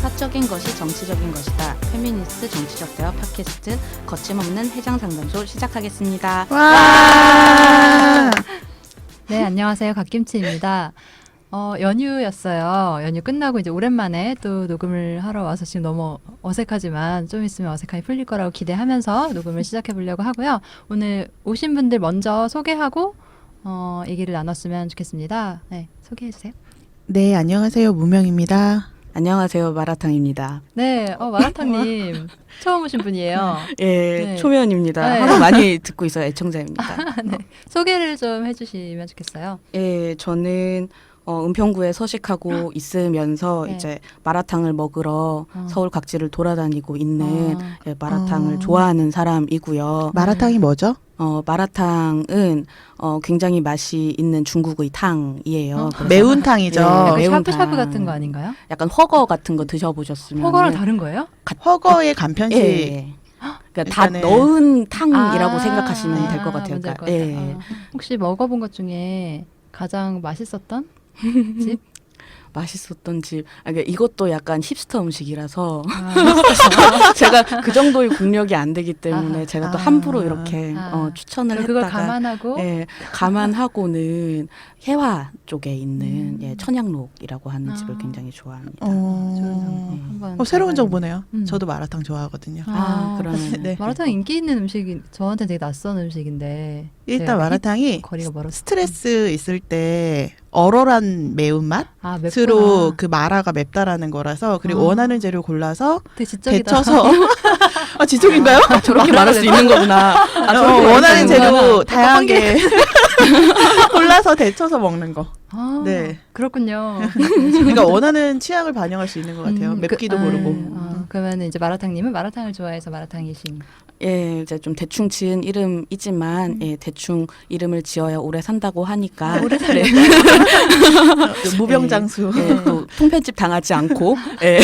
사적인 것이 정치적인 것이다. 페미니스트 정치적 대화 팟캐스트 거침없는 해장 상담소 시작하겠습니다. 와! 네, 안녕하세요. 갓김치입니다. 연휴였어요. 연휴 끝나고 이제 오랜만에 또 녹음을 하러 와서 지금 너무 어색하지만 좀 있으면 어색함이 풀릴 거라고 기대하면서 녹음을 시작해 보려고 하고요. 오늘 오신 분들 먼저 소개하고 얘기를 나눴으면 좋겠습니다. 네, 소개해 주세요. 네, 안녕하세요. 무명입니다. 안녕하세요. 마라탕입니다. 네, 마라탕님 처음 오신 분이에요. 예, 네. 초면입니다. 네. 하도 많이 듣고 있어요. 애청자입니다. 네, 소개를 좀 해주시면 좋겠어요. 예, 저는 은평구에 서식하고 있으면서 네. 이제 마라탕을 먹으러 서울 각지를 돌아다니고 있는 예, 마라탕을 어. 좋아하는 사람이고요. 마라탕이 뭐죠? 마라탕은 굉장히 맛이 있는 중국의 탕이에요. 그래서 매운탕이죠. 네, 약간 매운탕. 샤브샤브 같은 거 아닌가요? 약간 허거 같은 거 드셔보셨으면 허거랑 다른 거예요? 허거의 간편식. 예. 그러니까 다 일단은- 넣은 탕이라고 아, 생각하시면 될 것 같아요. 뭔지 알 그러니까, 것 같아요. 예. 혹시 먹어본 것 중에 가장 맛있었던 집? 맛있었던 집. 그러니까 이것도 약간 힙스터 음식이라서 아, 제가 그 정도의 국력이 안 되기 때문에 아하. 제가 또 아. 함부로 이렇게 아. 추천을 그걸 했다가 감안하고 예, 감안하고는 해화 쪽에 있는 예, 천양록이라고 하는 아. 집을 굉장히 좋아합니다. 좋은 한번 새로운 가봐야겠네요. 정보네요. 음. 저도 마라탕 좋아하거든요. 그러면 네. 마라탕 인기 있는 음식이 저한테 되게 낯선 음식인데 일단 제가 마라탕이 거리가 멀어서 스트레스 있을 때 얼얼한 매운맛으로 맵구나. 그 마라가 맵다라는 거라서 그리고 아. 원하는 재료 골라서 되게 지적이다. 데쳐서 아 지속인가요? 저렇게 말할 수 있는 거구나. 원하는 재료 거구나. 다양하게 골라서 데쳐서 먹는 거. 아, 네. 그렇군요. 그러니까 원하는 취향을 반영할 수 있는 것 같아요. 맵기도 모르고. 그러면 이제 마라탕님은 마라탕을 좋아해서 마라탕이신. 예, 이제 좀 대충 지은 이름이지만 예, 대충 이름을 지어야 오래 산다고 하니까 오래 살래. 무병장수. 예, 또 통편집 당하지 않고 예,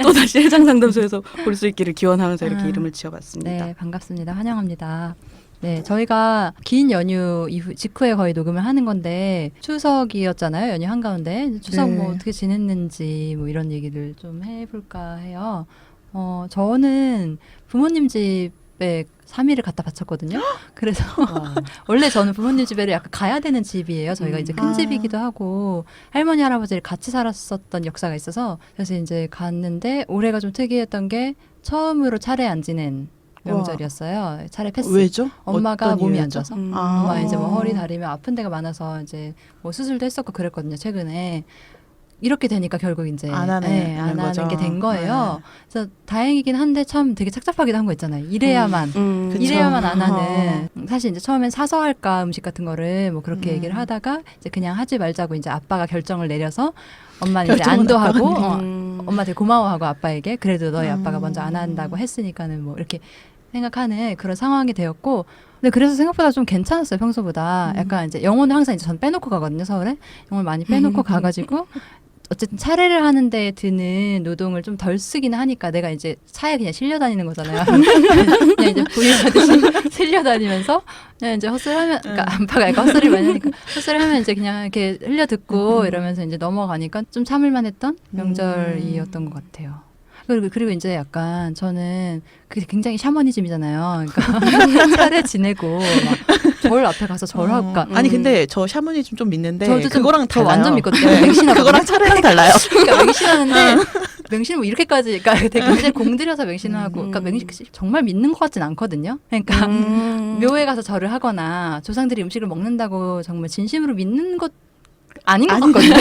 또 다시 해장 상담소에서 볼 수 있기를 기원하면서 이렇게 이름을 지어봤습니다. 네, 반갑습니다. 환영합니다. 네, 저희가 긴 연휴 이후 직후에 거의 녹음을 하는 건데 추석이었잖아요. 연휴 한가운데 추석 네. 뭐 어떻게 지냈는지 뭐 이런 얘기를 좀 해볼까 해요. 저는 부모님 집에 3일을 갖다 바쳤거든요. 그래서 와. 원래 저는 부모님 집에를 약간 가야 되는 집이에요. 저희가 이제 큰 아. 집이기도 하고 할머니 할아버지를 같이 살았었던 역사가 있어서 그래서 이제 갔는데 올해가 좀 특이했던 게 처음으로 차례 안 지낸 명절이었어요. 차례 패스. 왜죠? 엄마가 어떤 몸이 안 이유였죠? 좋아서. 아. 엄마 이제 뭐 허리 다리며 아픈 데가 많아서 이제 뭐 수술도 했었고 그랬거든요. 최근에. 이렇게 되니까 결국 이제 안 하는 안 거죠. 하는 게 된 거예요. 그래서 다행이긴 한데 참 되게 착잡하기도 한 거 있잖아요. 이래야만 그쵸. 이래야만 안 하는. 어. 사실 이제 처음엔 사서 할까 음식 같은 거를 뭐 그렇게 음. 얘기를 하다가 이제 그냥 하지 말자고 이제 아빠가 결정을 내려서 엄마는 이제 결정은 안도하고 음. 엄마 되게 고마워하고 아빠에게 그래도 너희 아빠가 음. 먼저 안 한다고 했으니까는 뭐 이렇게 생각하는 그런 상황이 되었고 근데 그래서 생각보다 좀 괜찮았어요 평소보다 약간 이제 영혼을 항상 이제 전 빼놓고 가거든요 서울에 영혼을 많이 빼놓고 가가지고 어쨌든 차례를 하는데 드는 노동을 좀 덜 쓰기는 하니까 내가 이제 차에 그냥 실려 다니는 거잖아요. 그냥 이제 부인하듯이 실려 다니면서 그냥 이제 헛소리하면 그러니까 아빠가 약간 헛소리 많이 하니까 헛소리하면 이제 그냥 이렇게 흘려 듣고 이러면서 이제 넘어가니까 좀 참을만했던 명절이었던 것 같아요. 그리고 이제 약간 저는 그게 굉장히 샤머니즘이잖아요. 그러니까 차례 지내고 막 절 앞에 가서 절하고 그러니까 아니 근데 저 샤머니즘 좀 믿는데 저도 좀- 그거랑 저 달라요. 완전 믿거든요. 맹신하거든요. 그거랑 차례랑 달라요. 그러니까 맹신하는데 맹신을 뭐 이렇게까지 그러니까 되게 굉장히 공들여서 맹신을 하고 그러니까 맹신 정말 믿는 것 같진 않거든요. 그러니까 묘에 가서 절을 하거나 조상들이 음식을 먹는다고 정말 진심으로 믿는 것 아닌 것 같거든요.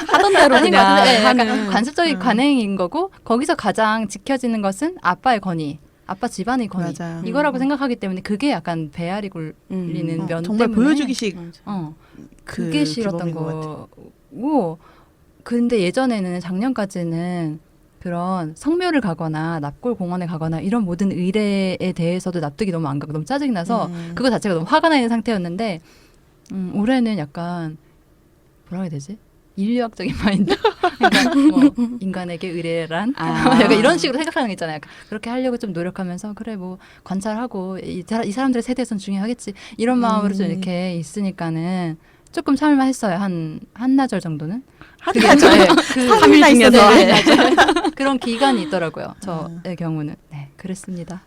하던 대로 아닌 것 그냥 같은데 네, 하는 약간 관습적인 관행인 거고 거기서 가장 지켜지는 것은 아빠의 권위. 아빠 집안의 권위. 맞아요. 이거라고 생각하기 때문에 그게 약간 배알이 굴리는 면 정말 때문에 보여주기식 그게 싫었던 규범인 것 같아요. 거고 근데 예전에는 작년까지는 그런 성묘를 가거나 납골 공원에 가거나 이런 모든 의례에 대해서도 납득이 너무 안 가고 너무 짜증이 나서 그거 자체가 너무 화가 나 있는 상태였는데 올해는 약간 뭐라 해야 되지? 인류학적인 마인드. 그러니까 뭐 인간에게 의뢰란 약간 이런 식으로 생각하는 게 있잖아요. 약간 그렇게 하려고 좀 노력하면서 그래 뭐 관찰하고 이 사람들의 세대에선 중요하겠지 이런 마음으로 좀 이렇게 있으니까는 조금 참을만 했어요. 한 한나절 정도는. 한나절? 네, 그 3일 중에서 네, 그런 기간이 있더라고요. 저의 경우는. 네, 그랬습니다.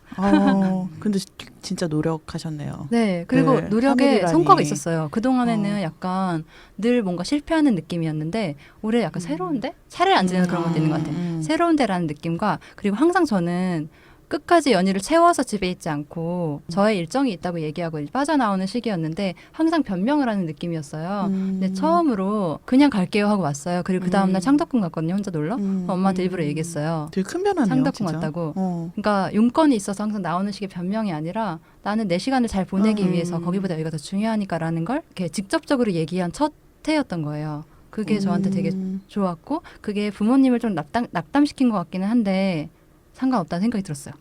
근데 진짜 노력하셨네요. 네, 그리고 네, 노력에 3일이라니. 성과가 있었어요. 그동안에는 약간 늘 뭔가 실패하는 느낌이었는데 올해 약간 새로운데? 차례를 안 지내는 그런 것도 있는 것 같아요. 새로운데라는 느낌과 그리고 항상 저는 끝까지 연휴를 채워서 집에 있지 않고 저의 일정이 있다고 얘기하고 빠져나오는 시기였는데 항상 변명을 하는 느낌이었어요. 근데 처음으로 그냥 갈게요 하고 왔어요. 그리고 그 다음날 창덕궁 갔거든요. 혼자 놀러. 엄마한테 일부러 얘기했어요. 되게 큰 변화네요. 창덕궁 진짜. 왔다고. 그러니까 용건이 있어서 항상 나오는 식의 변명이 아니라 나는 내 시간을 잘 보내기 위해서 거기보다 여기가 더 중요하니까라는 걸 이렇게 직접적으로 얘기한 첫 해였던 거예요. 그게 저한테 되게 좋았고 그게 부모님을 좀 낙담시킨 것 같기는 한데 상관없다는 생각이 들었어요.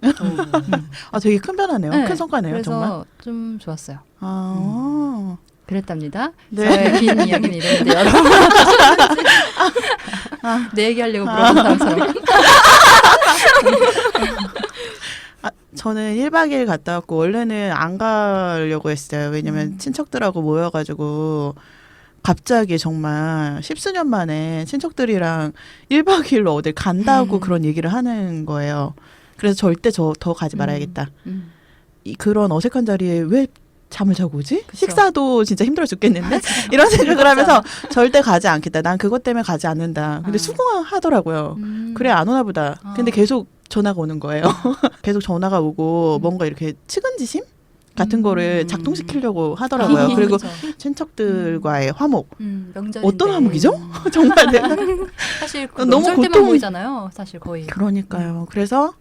되게 큰 변화네요. 네, 큰 성과네요. 그래서 정말. 좀 좋았어요. 네. 그랬답니다. 저의 긴 이야기는 이랬는데 여러분 내 얘기하려고 물어본 사람처럼. 저는 1박 2일 갔다 왔고 원래는 안 가려고 했어요. 왜냐면 친척들하고 모여가지고 갑자기 정말 10수년 만에 친척들이랑 1박 2일로 어딜 간다고 그런 얘기를 하는 거예요. 그래서 절대 더 가지 말아야겠다. 그런 어색한 자리에 왜 잠을 자고 오지? 그쵸. 식사도 진짜 힘들어 죽겠는데? 이런 생각을 하면서 절대 가지 않겠다. 난 그것 때문에 가지 않는다. 근데 수긍하더라고요. 그래 안 오나 보다. 근데 계속 전화가 오는 거예요. 계속 전화가 오고 뭔가 이렇게 측은지심? 같은 거를 작동시키려고 하더라고요. 그리고 그쵸. 친척들과의 화목. 명절인데. 어떤 화목이죠? 정말 내가 사실 그 너무 명절 때만 고통- 보이잖아요. 사실 거의. 그러니까요. 그래서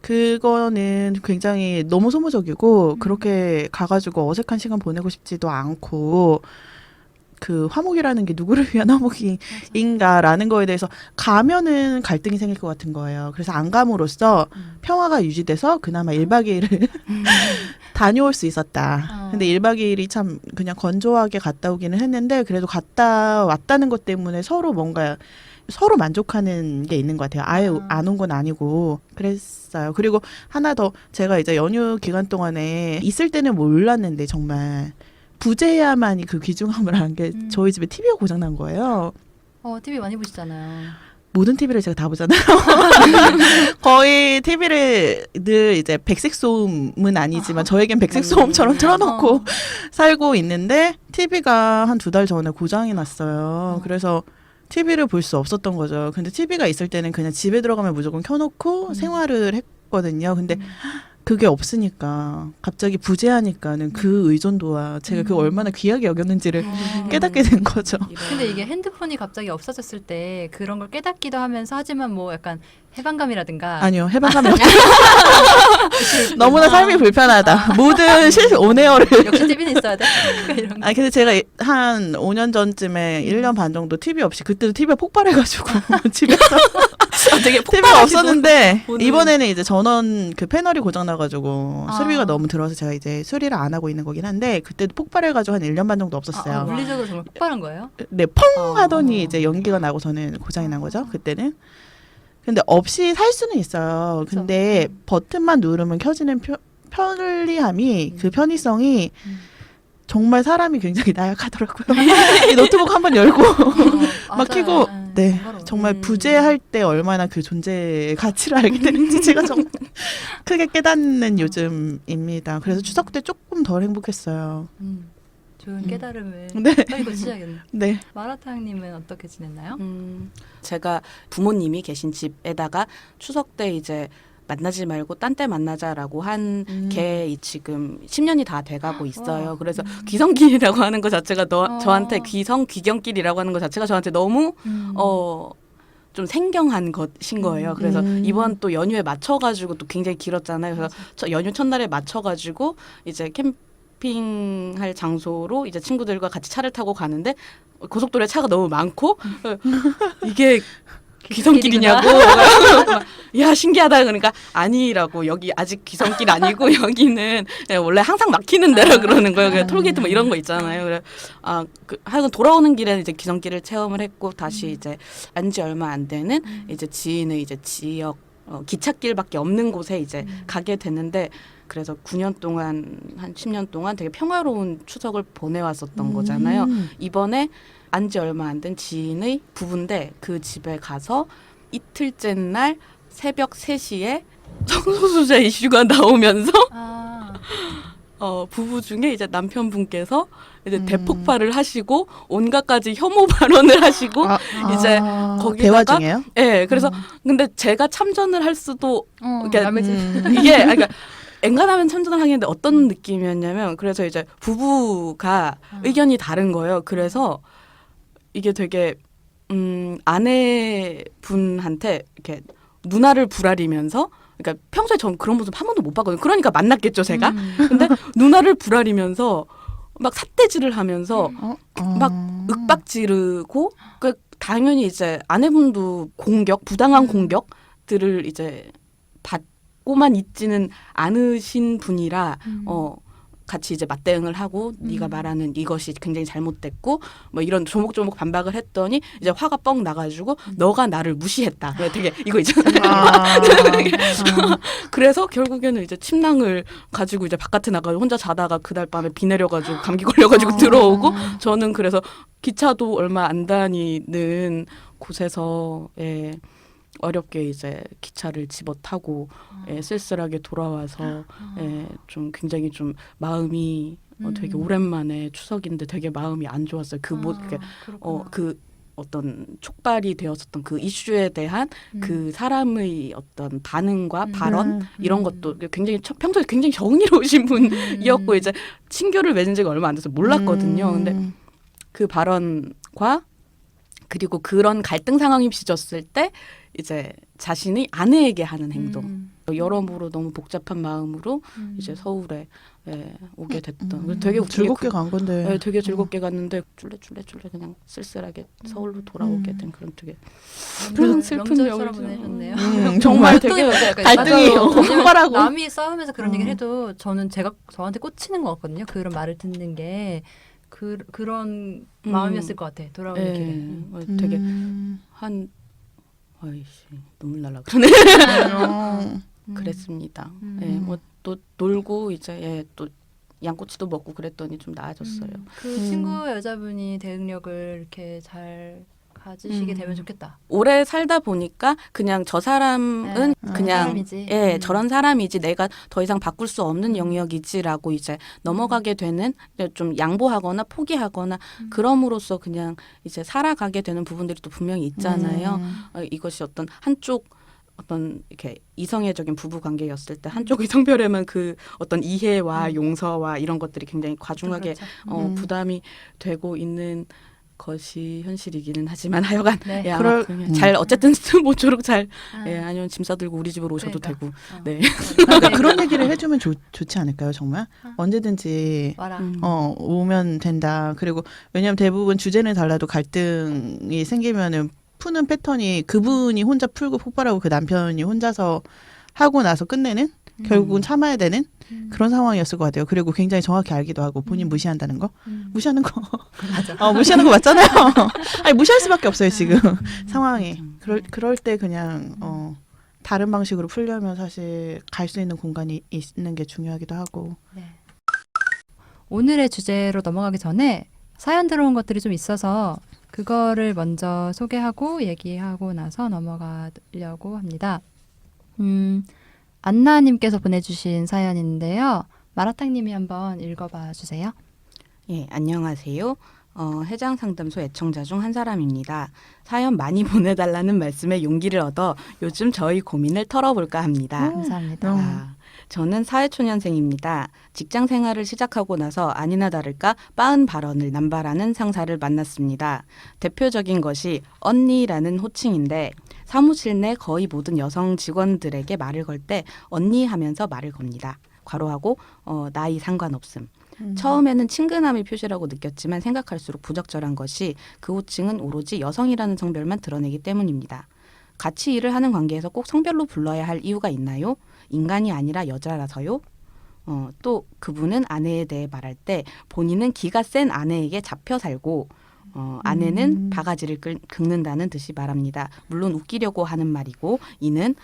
그거는 굉장히 너무 소모적이고 그렇게 가가지고 어색한 시간 보내고 싶지도 않고 그 화목이라는 게 누구를 위한 화목인가라는 거에 대해서 가면은 갈등이 생길 것 같은 거예요. 그래서 안 감으로써 평화가 유지돼서 그나마 1박 2일을 다녀올 수 있었다. 근데 1박 2일이 참 그냥 건조하게 갔다 오기는 했는데 그래도 갔다 왔다는 것 때문에 서로 뭔가 서로 만족하는 게 있는 것 같아요. 아예 안 온 건 아니고 그랬어요. 그리고 하나 더 제가 이제 연휴 기간 동안에 있을 때는 몰랐는데 정말 부재야만이 그 귀중함을 안 게 저희 집에 TV가 고장 난 거예요. TV 많이 보시잖아요. 모든 TV를 제가 다 보잖아요. 거의 TV를 늘 이제 백색 소음은 아니지만 저에겐 백색 소음처럼 틀어놓고 살고 있는데 TV가 한 2달 전에 고장이 났어요. 그래서 TV를 볼 수 없었던 거죠. 근데 TV가 있을 때는 그냥 집에 들어가면 무조건 켜놓고 생활을 했거든요. 근데 그게 없으니까 갑자기 부재하니까는 그 의존도와 제가 그 얼마나 귀하게 여겼는지를 깨닫게 된 거죠. 근데 이게 핸드폰이 갑자기 없어졌을 때 그런 걸 깨닫기도 하면서 하지만 뭐 약간 해방감이라든가 아니요, 해방감이 없죠. 너무나 삶이 불편하다. 모든 온에어를. 역시 TV는 있어야 돼. 이런 거. 근데 제가 한 5년 전쯤에 1년 반 정도 TV 없이 그때도 TV가 폭발해가지고 집에서 되게 TV가 없었는데 이번에는 이제 전원 그 패널이 고장나가지고 수리비가 너무 들어서 제가 이제 수리를 안 하고 있는 거긴 한데 그때도 폭발해가지고 한 1년 반 정도 없었어요. 물리적으로 정말 폭발한 거예요? 네, 펑 하더니 이제 연기가 나고서는 고장이 난 거죠. 그때는. 근데 없이 살 수는 있어요. 근데 버튼만 누르면 켜지는 편리함이 그 편의성이 정말 사람이 굉장히 나약하더라고요. 이 노트북 한번 열고 막 켜고 네 정말 부재할 때 얼마나 그 존재의 가치를 알게 되는지 제가 정말 크게 깨닫는 요즘입니다. 그래서 추석 때 조금 덜 행복했어요. 좋은 깨달음을 네. 빨리 고치셔야겠네요. 네. 마라탕님은 어떻게 지냈나요? 제가 부모님이 계신 집에다가 추석 때 이제 만나지 말고 딴 때 만나자라고 한 게 지금 10년이 다 돼가고 있어요. 그래서 귀성길이라고 하는 것 자체가 저한테 귀경길이라고 하는 것 자체가 저한테 너무 좀 생경한 것인 거예요. 그래서 이번 또 연휴에 맞춰가지고 또 굉장히 길었잖아요. 그래서 연휴 첫날에 맞춰가지고 이제 캠핑할 장소로 이제 친구들과 같이 차를 타고 가는데 고속도로에 차가 너무 많고 이게 귀성길이냐고 야 신기하다 그러니까 아니라고 여기 아직 귀성길 아니고 여기는 원래 항상 막히는 데라 그러는 거예요. 그냥 톨게이트 뭐 이런 거 있잖아요. 그래 하여간 돌아오는 길에 이제 귀성길을 체험을 했고 다시 이제 안지 얼마 안 되는 이제 지인의 이제 지역 기찻길밖에 없는 곳에 이제 가게 됐는데 그래서 9년 동안 한 10년 동안 되게 평화로운 추석을 보내왔었던 거잖아요. 이번에 안지 얼마 안 된 지인의 부부인데 그 집에 가서 이틀째 날 새벽 3시에 성소수자 이슈가 나오면서 부부 중에 이제 남편분께서 이제 대폭발을 하시고 온갖 가지 혐오 발언을 하시고 이제 거기다가 대화 중에요? 예, 그래서 근데 제가 참전을 할 수도 남의 집. 이게 그러니까 엔간하면 참전을 하겠는데 어떤 느낌이었냐면 그래서 이제 부부가 의견이 다른 거예요. 그래서 이게 되게 아내분한테 이렇게 누나를 부라리면서 그러니까 평소에 전 그런 모습 한 번도 못 봤거든요. 그러니까 만났겠죠, 제가. 근데 누나를 부라리면서 막 삿대질을 하면서 막 윽박 지르고 그 당연히 이제 아내분도 부당한 공격들을 이제 받고만 있지는 않으신 분이라 같이 이제 맞대응을 하고 네가 말하는 이것이 굉장히 잘못됐고 뭐 이런 조목조목 반박을 했더니 이제 화가 뻥 나가지고 너가 나를 무시했다. 되게 이거 있잖아요. 그래서 결국에는 이제 침낭을 가지고 이제 바깥에 나가서 혼자 자다가 그날 밤에 비 내려가지고 감기 걸려가지고 들어오고 저는 그래서 기차도 얼마 안 다니는 곳에서 어렵게 이제 기차를 집어 타고 쓸쓸하게 돌아와서 좀 굉장히 좀 마음이 되게 오랜만에 추석인데 되게 마음이 안 좋았어요. 그 어떤 촉발이 되었었던 그 이슈에 대한 그 사람의 어떤 반응과 발언 이런 것도 굉장히 평소에 굉장히 정의로우신 분이었고 이제 친교를 맺은 지가 얼마 안 돼서 몰랐거든요. 근데 그 발언과 그리고 그런 갈등 상황이 빚었을 때 이제 자신이 아내에게 하는 행동 여러모로 너무 복잡한 마음으로 이제 서울에 오게 됐던 되게 즐겁게 간 건데 되게 즐겁게 갔는데 쫄래 그냥 쓸쓸하게 서울로 돌아오게 된 그런 되게 슬픈 명절처럼 보내셨네요. 정말 되게 갈등이 폭발하고 남이 싸우면서 그런 얘기를 해도 저는 저한테 꽂히는 것 같거든요. 그런 말을 듣는 게 그런 마음이었을 것 같아. 돌아오는 길에. 되게 아이씨 눈물 날라 그러네. 그랬습니다. 뭐 또 놀고 이제 또 양꼬치도 먹고 그랬더니 좀 나아졌어요. 그 친구 여자분이 대응력을 이렇게 잘 가지시게 되면 좋겠다. 오래 살다 보니까 그냥 저 사람은 그냥 사람이지. 저런 사람이지 내가 더 이상 바꿀 수 없는 영역이지라고 이제 넘어가게 되는 좀 양보하거나 포기하거나 그럼으로써 그냥 이제 살아가게 되는 부분들이 또 분명히 있잖아요. 이것이 어떤 이렇게 이성애적인 부부 관계였을 때 한쪽의 성별에만 그 어떤 이해와 용서와 이런 것들이 굉장히 과중하게 그렇죠. 부담이 되고 있는 것이 현실이기는 하지만 하여간 잘 어쨌든 모쪼록 잘 아니면 짐 싸들고 우리 집으로 오셔도 되고 그러니까 그런 얘기를 해주면 좋지 않을까요 정말 언제든지 오면 된다. 그리고 왜냐하면 대부분 주제는 달라도 갈등이 생기면은 푸는 패턴이 그분이 혼자 풀고 폭발하고 그 남편이 혼자서 하고 나서 끝내는 결국은 참아야 되는 그런 상황이었을 것 같아요. 그리고 굉장히 정확히 알기도 하고 본인 무시한다는 거 무시하는 거 맞아. 무시하는 거 맞잖아요. 아니 무시할 수밖에 없어요 지금 상황이. 그럴 때 그냥 다른 방식으로 풀려면 사실 갈 수 있는 공간이 있는 게 중요하기도 하고. 네. 오늘의 주제로 넘어가기 전에 사연 들어온 것들이 좀 있어서 그거를 먼저 소개하고 얘기하고 나서 넘어가려고 합니다. 안나님께서 보내주신 사연인데요. 마라탕님이 한번 읽어봐 주세요. 안녕하세요. 해장 상담소 애청자 중 한 사람입니다. 사연 많이 보내달라는 말씀에 용기를 얻어 요즘 저희 고민을 털어볼까 합니다. 감사합니다. 저는 사회초년생입니다. 직장 생활을 시작하고 나서 아니나 다를까 빠은 발언을 남발하는 상사를 만났습니다. 대표적인 것이 언니라는 호칭인데 사무실 내 거의 모든 여성 직원들에게 말을 걸 때 언니 하면서 말을 겁니다. 괄호하고 나이 상관없음. 처음에는 친근함의 표시라고 느꼈지만 생각할수록 부적절한 것이 그 호칭은 오로지 여성이라는 성별만 드러내기 때문입니다. 같이 일을 하는 관계에서 꼭 성별로 불러야 할 이유가 있나요? 인간이 아니라 여자라서요? 또 그분은 아내에 대해 말할 때 본인은 기가 센 아내에게 잡혀 살고 아내는 바가지를 긁는다는 듯이 말합니다. 물론 웃기려고 하는 말이고 이는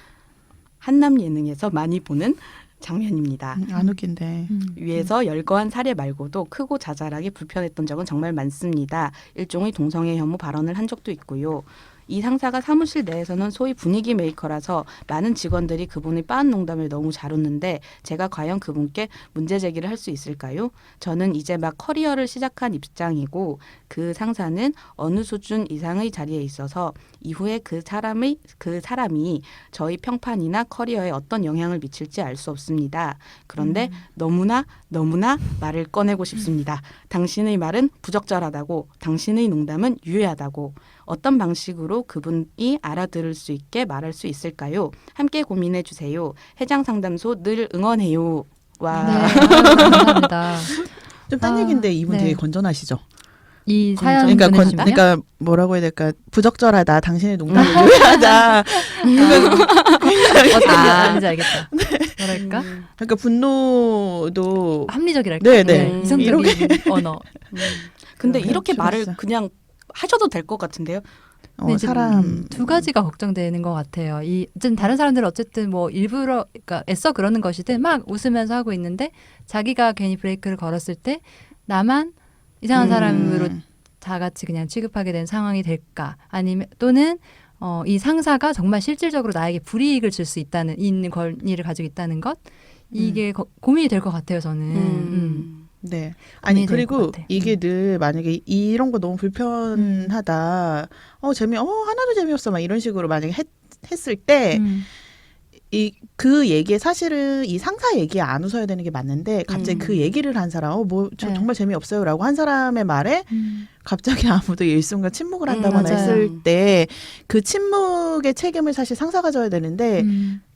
한남 예능에서 많이 보는 장면입니다. 안 웃긴데. 위에서 열거한 사례 말고도 크고 자잘하게 불편했던 적은 정말 많습니다. 일종의 동성애 혐오 발언을 한 적도 있고요. 이 상사가 사무실 내에서는 소위 분위기 메이커라서 많은 직원들이 그분의 빠은 농담을 너무 잘 웃는데 제가 과연 그분께 문제 제기를 할 수 있을까요? 저는 이제 막 커리어를 시작한 입장이고 그 상사는 어느 수준 이상의 자리에 있어서 이후에 그 사람이 저희 평판이나 커리어에 어떤 영향을 미칠지 알 수 없습니다. 그런데 너무나 말을 꺼내고 싶습니다. 당신의 말은 부적절하다고, 당신의 농담은 유해하다고. 어떤 방식으로 그분이 알아들을 수 있게 말할 수 있을까요? 함께 고민해 주세요. 해장 상담소 늘 응원해요. 와. 네, 감사합니다. 좀 딴 아, 얘기인데 이분 네. 되게 건전하시죠? 이 사연 그러니까 보내주시면 그러니까 뭐라고 해야 될까? 부적절하다. 당신의 농담이 유해하다. 어떤 말인지 알겠다. 뭐랄까? 그러니까 분노도 합리적이랄까? 네네. 이성적인 언어. 근데 그래, 이렇게 말을 죽었어. 그냥 하셔도 될 것 같은데요. 근데 이제 사람 두 가지가 걱정되는 것 같아요. 어쨌든 다른 사람들은 어쨌든 뭐 일부러 그러니까 애써 그러는 것이든 막 웃으면서 하고 있는데 자기가 괜히 브레이크를 걸었을 때 나만 이상한 사람으로 다 같이 그냥 취급하게 된 상황이 될까? 아니면 또는 이 상사가 정말 실질적으로 나에게 불이익을 줄 수 있는 권리를 가지고 있다는 것 이게 고민이 될 것 같아요. 저는. 네. 아니 고민이 될것 그리고 같아. 이게 늘 만약에 이런 거 너무 불편하다. 하나도 재미없어. 막 이런 식으로 만약에 했을 때 그 얘기에 사실은 이 상사 얘기에 안 웃어야 되는 게 맞는데 갑자기 그 얘기를 한 사람 네. 정말 재미없어요라고 한 사람의 말에 갑자기 아무도 일순간 침묵을 한다거나 맞아요. 했을 때 그 침묵의 책임을 사실 상사가 져야 되는데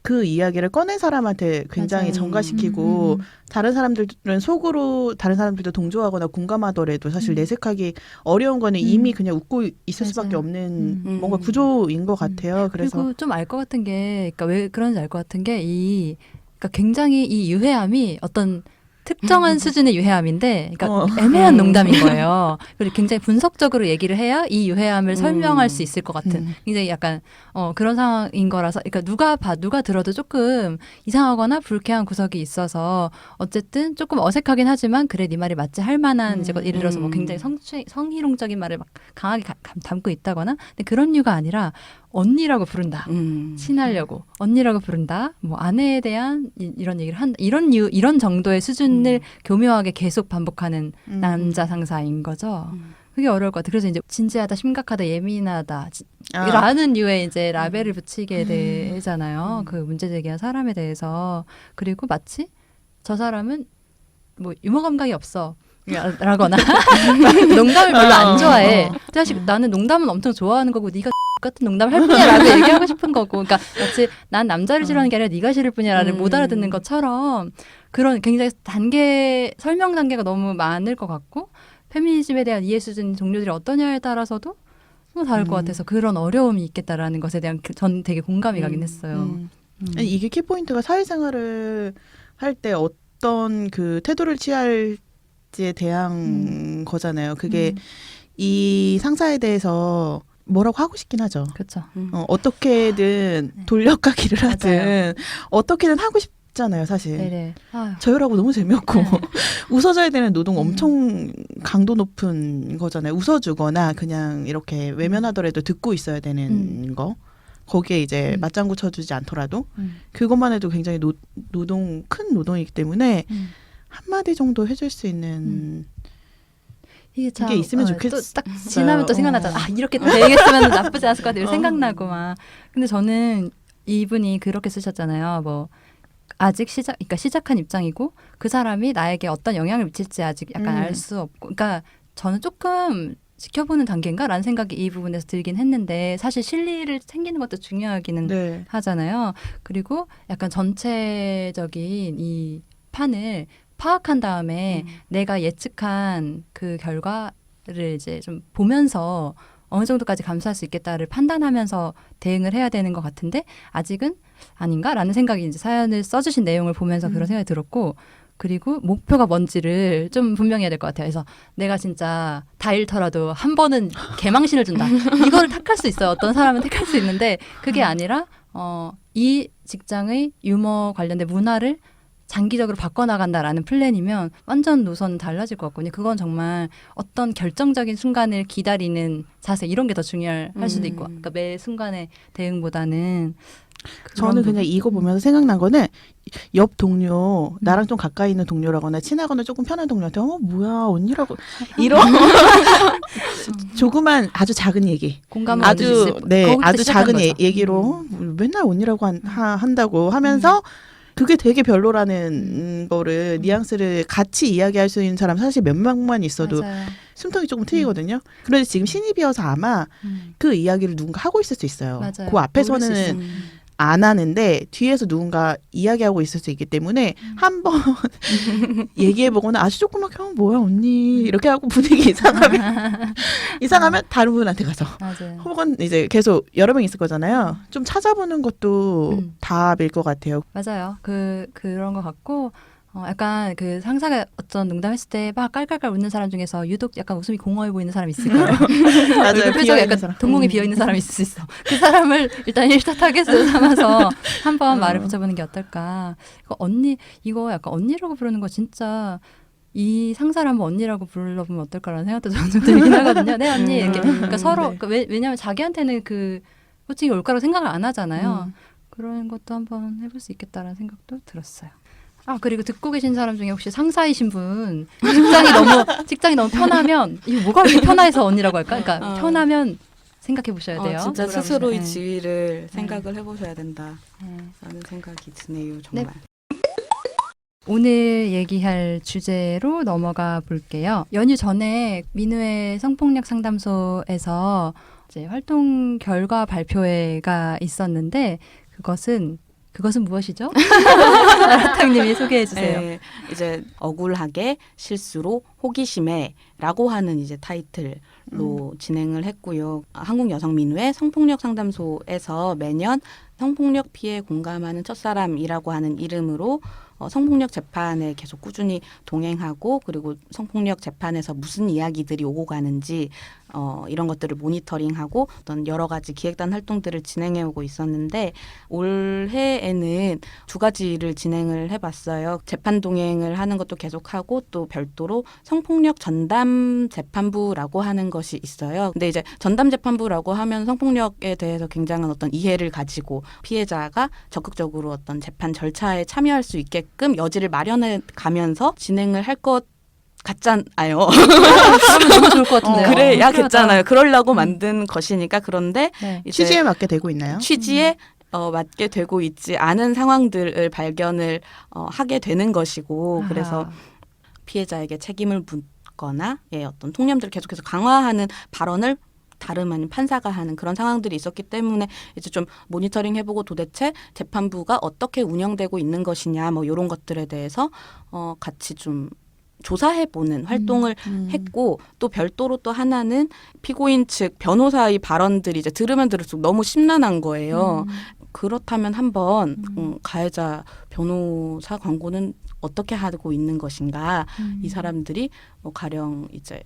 그 이야기를 꺼낸 사람한테 굉장히 맞아요. 전가시키고 다른 사람들은 속으로 다른 사람들도 동조하거나 공감하더라도 사실 내색하기 어려운 거는 이미 그냥 웃고 있을 맞아요. 수밖에 없는 음. 뭔가 구조인 것 같아요. 그래서 그리고 좀 알 것 같은 게, 그러니까 왜 그런지 알 것 같은 게 그러니까 굉장히 이 유해함이 어떤 특정한 수준의 유해함인데, 그러니까 애매한 농담인 거예요. 그리고 굉장히 분석적으로 얘기를 해야 이 유해함을 설명할 수 있을 것 같은 굉장히 약간 그런 상황인 거라서, 그러니까 누가 들어도 조금 이상하거나 불쾌한 구석이 있어서 어쨌든 조금 어색하긴 하지만 그래 네 말이 맞지 할 만한 이제 예를 들어서 뭐 굉장히 성희롱적인 말을 막 강하게 담고 있다거나, 근데 그런 이유가 아니라 언니라고 부른다. 친하려고 언니라고 부른다. 뭐 아내에 대한 이런 얘기를 한다. 이런 정도의 수준을 교묘하게 계속 반복하는 남자 상사인 거죠. 그게 어려울 것 같아요. 그래서 이제 진지하다, 심각하다, 예민하다 라는 류의 이제 라벨을 붙이게 되잖아요. 그 문제 제기한 사람에 대해서. 그리고 마치 저 사람은 뭐 유머 감각이 없어. 라거나 농담을 별로 안 좋아해. 사실 나는 농담은 엄청 좋아하는 거고 네가 같은 농담을 할 뿐이야라고 얘기하고 싶은 거고, 그러니까 마치 난 남자를 싫어하는 게 아니라 네가 싫을 뿐이야를 못 알아듣는 것처럼 그런 굉장히 설명 단계가 너무 많을 것 같고, 페미니즘에 대한 이해 수준 종류들이 어떠냐에 따라서도 좀 다를 것 같아서 그런 어려움이 있겠다라는 것에 대한 전 되게 공감이 가긴 했어요. 아니, 이게 키포인트가 사회생활을 할 때 어떤 그 태도를 취할지에 대한 거잖아요. 그게 이 상사에 대해서 뭐라고 하고 싶긴 하죠. 그렇죠. 어떻게든 돌려가기를 하든 어떻게든 하고 싶잖아요, 사실. 네네. 아유. 저혈하고 너무 재미없고 웃어줘야 되는 노동 엄청 강도 높은 거잖아요. 웃어주거나 그냥 이렇게 외면하더라도 듣고 있어야 되는 거. 거기에 이제 맞장구 쳐주지 않더라도 그것만 해도 굉장히 큰 노동이기 때문에 한마디 정도 해줄 수 있는 이게 있으면 좋겠어요. 딱 지나면 또 생각나잖아. 이렇게 되겠으면 나쁘지 않을 것 같아요. 생각나고 막. 근데 저는 이분이 그렇게 쓰셨잖아요. 뭐 아직 그러니까 시작한 입장이고 그 사람이 나에게 어떤 영향을 미칠지 아직 약간 알 수 없고, 그러니까 저는 조금 지켜보는 단계인가라는 생각이 이 부분에서 들긴 했는데, 사실 실리를 챙기는 것도 중요하기는 하잖아요. 그리고 약간 전체적인 이 판을 파악한 다음에 내가 예측한 그 결과를 이제 좀 보면서 어느 정도까지 감수할 수 있겠다를 판단하면서 대응을 해야 되는 것 같은데 아직은 아닌가라는 생각이 이제 사연을 써주신 내용을 보면서 그런 생각이 들었고, 그리고 목표가 뭔지를 좀 분명히 해야 될 것 같아요. 그래서 내가 진짜 다 잃더라도 한 번은 개망신을 준다. 이거를 택할 수 있어요. 어떤 사람은 택할 수 있는데 그게 아니라 이 직장의 유머 관련된 문화를 장기적으로 바꿔나간다라는 플랜이면 완전 노선은 달라질 것 같거든요. 그건 정말 어떤 결정적인 순간을 기다리는 자세 이런 게 더 중요할 수도 있고 그러니까 매 순간의 대응보다는 저는 그냥 이거 보면서 생각난 거는 옆 동료 나랑 좀 가까이 있는 동료라거나 친하거나 조금 편한 동료한테 뭐야 언니라고 이런 조그만 아주 작은 얘기 공감을 아주 얻으실 네 거기부터 아주 시작하는 작은 거죠. 얘기로 맨날 언니라고 한다고 하면서 그게 되게 별로라는 거를 뉘앙스를 같이 이야기할 수 있는 사람 사실 몇 명만 있어도 맞아요. 숨통이 조금 트이거든요. 그런데 지금 신입이어서 아마 그 이야기를 누군가 하고 있을 수 있어요. 맞아요. 그 앞에서는 모를 수 있어요. 안 하는데 뒤에서 누군가 이야기하고 있을 수 있기 때문에 한번 얘기해보거나 아주 조그맣게 뭐야 언니 이렇게 하고 분위기 이상하면 다른 분한테 가서 맞아요. 혹은 이제 계속 여러 명 있을 거잖아요. 좀 찾아보는 것도 답일 것 같아요. 맞아요. 그런 것 같고 약간 그 상사가 어떤 농담했을 때 막 깔깔깔 웃는 사람 중에서 유독 약간 웃음이 공허해 보이는 사람이 있을 거예요. 맞아요. 표정이 비어있는 약간 사람. 동공이 비어 있는 사람이 있을 수 있어. 그 사람을 일단 일타 타겟으로 삼아서 한번 말을 붙여보는 게 어떨까. 이거 약간 언니라고 부르는 거 진짜 이 상사를 한번 언니라고 불러보면 어떨까라는 생각도 저는 들긴 하거든요. 네 언니 이렇게. 그러니까 서로 네. 그러니까 왜냐하면 자기한테는 그 호칭이 올 거라고 생각을 안 하잖아요. 그런 것도 한번 해볼 수 있겠다라는 생각도 들었어요. 그리고 듣고 계신 사람 중에 혹시 상사이신 분 직장이 너무 편하면 이거 뭐가 이렇게 편해서 언니라고 할까? 그러니까 편하면 생각해 보셔야 돼요. 진짜 뭐라고 스스로의 네. 지위를 생각을 해보셔야 된다라는 생각이 드네요. 정말. 오늘 얘기할 주제로 넘어가 볼게요. 연휴 전에 민우의 성폭력 상담소에서 이제 활동 결과 발표회가 있었는데 그것은 무엇이죠? 나라탕님이 소개해 주세요. 네, 이제 억울하게 실수로 호기심에라고 하는 이제 타이틀로 진행을 했고요. 한국여성민우회 성폭력 상담소에서 매년 성폭력 피해 공감하는 첫사람이라고 하는 이름으로 성폭력 재판에 계속 꾸준히 동행하고 그리고 성폭력 재판에서 무슨 이야기들이 오고 가는지 이런 것들을 모니터링하고 어떤 여러 가지 기획단 활동들을 진행해 오고 있었는데 올해에는 2가지를 진행을 해봤어요. 재판 동행을 하는 것도 계속하고 또 별도로 성폭력 전담 재판부라고 하는 것이 있어요. 근데 이제 전담 재판부라고 하면 성폭력에 대해서 굉장한 어떤 이해를 가지고 피해자가 적극적으로 어떤 재판 절차에 참여할 수 있게끔 여지를 마련해 가면서 진행을 할 것 같잖아요. 그러면 너무 좋을 것 같은데요. 그래야겠잖아요. 그러려고 만든 것이니까. 그런데 네. 이제 취지에 맞게 되고 있나요? 취지에 맞게 되고 있지 않은 상황들을 발견을 하게 되는 것이고 그래서 피해자에게 책임을 묻거나 어떤 통념들을 계속해서 강화하는 발언을 다름 아닌 판사가 하는 그런 상황들이 있었기 때문에 이제 좀 모니터링 해보고 도대체 재판부가 어떻게 운영되고 있는 것이냐 뭐 이런 것들에 대해서 같이 좀 조사해보는 활동을 했고 또 별도로 또 하나는 피고인 측 변호사의 발언들이 이제 들으면 들을수록 너무 심란한 거예요. 그렇다면 한번 가해자 변호사 광고는 어떻게 하고 있는 것인가 이 사람들이 가령 이제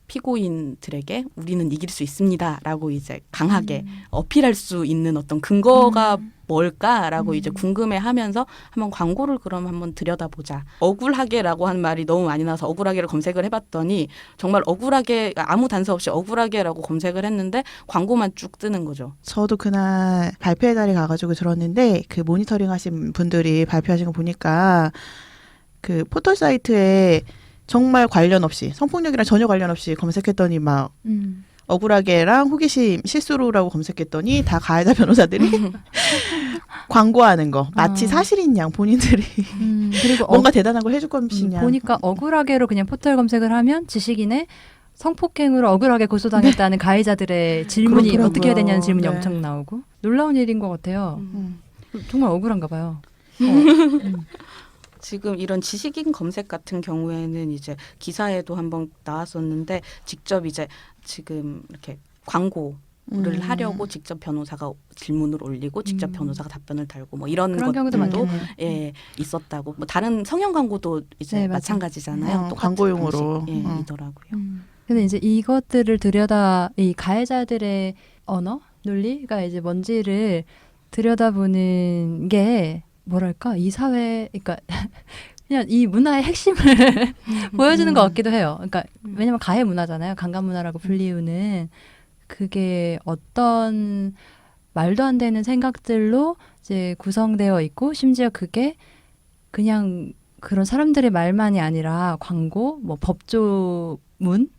피고인들에게 우리는 이길 수 있습니다라고 이제 강하게 어필할 수 있는 어떤 근거가 뭘까라고 이제 궁금해하면서 한번 광고를 그럼 한번 들여다보자. 억울하게라고 하는 말이 너무 많이 나서 억울하게를 검색을 해봤더니 정말 억울하게 아무 단서 없이 억울하게라고 검색을 했는데 광고만 쭉 뜨는 거죠. 저도 그날 발표회 자리 가가지고 들었는데 그 모니터링 하신 분들이 발표하신 거 보니까 그 포털 사이트에 정말 관련 없이 성폭력이랑 전혀 관련 없이 검색했더니 막 억울하게랑 호기심 실수로라고 검색했더니 다 가해자 변호사들이 광고하는 거 마치 사실인 양 본인들이 그리고 뭔가 대단한 걸 해줄 것이냐 보니까 억울하게로 그냥 포털 검색을 하면 지식인의 성폭행으로 억울하게 고소당했다는 가해자들의 질문이 그렇더라고요. 어떻게 해야 되냐는 질문이 네. 엄청 나오고 놀라운 일인 것 같아요. 정말 억울한가 봐요. 지금 이런 지식인 검색 같은 경우에는 이제 기사에도 한번 나왔었는데 직접 이제 지금 이렇게 광고를 하려고 직접 변호사가 질문을 올리고 직접 변호사가 답변을 달고 뭐 이런 그런 경우도 것들도 많겠네요. 있었다고. 뭐 다른 성형 광고도 이제 네, 맞아요. 마찬가지잖아요. 똑같은 광고용으로. 이더라고요. 근데 이제 이것들을 이 가해자들의 언어 논리가 이제 뭔지를 들여다보는 게 뭐랄까 이 사회 그러니까 그냥 이 문화의 핵심을 보여주는 것 같기도 해요. 그러니까 왜냐면 가해 문화잖아요. 강간 문화라고 불리우는 그게 어떤 말도 안 되는 생각들로 이제 구성되어 있고 심지어 그게 그냥 그런 사람들의 말만이 아니라 광고, 뭐 법조문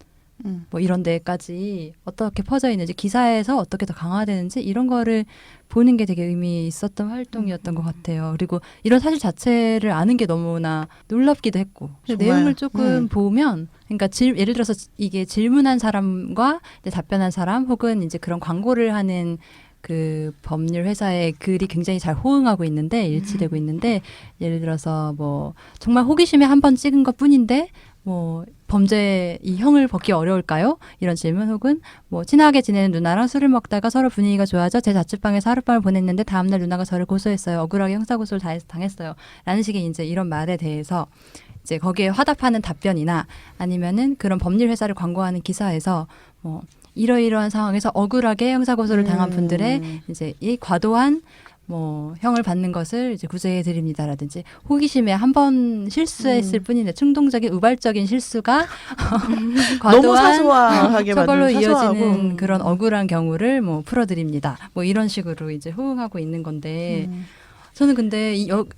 뭐 이런 데까지 어떻게 퍼져 있는지 기사에서 어떻게 더 강화되는지 이런 거를 보는 게 되게 의미 있었던 활동이었던 것 같아요. 그리고 이런 사실 자체를 아는 게 너무나 놀랍기도 했고 근데 정말, 내용을 조금 보면 그러니까 예를 들어서 이게 질문한 사람과 이제 답변한 사람 혹은 이제 그런 광고를 하는 그 법률 회사의 글이 굉장히 잘 호응하고 있는데 일치되고 있는데 예를 들어서 뭐 정말 호기심에 한 번 찍은 것 뿐인데 뭐 범죄 이 형을 벗기 어려울까요? 이런 질문 혹은 뭐 친하게 지내는 누나랑 술을 먹다가 서로 분위기가 좋아져 제 자취방에서 하룻밤을 보냈는데 다음날 누나가 저를 고소했어요. 억울하게 형사고소를 당했어요. 라는 식의 이제 이런 말에 대해서 이제 거기에 화답하는 답변이나 아니면은 그런 법률 회사를 광고하는 기사에서 뭐 이러이러한 상황에서 억울하게 형사고소를 당한 분들의 이제 이 과도한 뭐 형을 받는 것을 이제 구제해 드립니다라든지 호기심에 한 번 실수했을 뿐인데 충동적인 우발적인 실수가 너무 과도한 사소하게 처벌로 만든 사소하고 이어지는 그런 억울한 경우를 뭐 풀어드립니다. 뭐 이런 식으로 이제 호응하고 있는 건데 저는 근데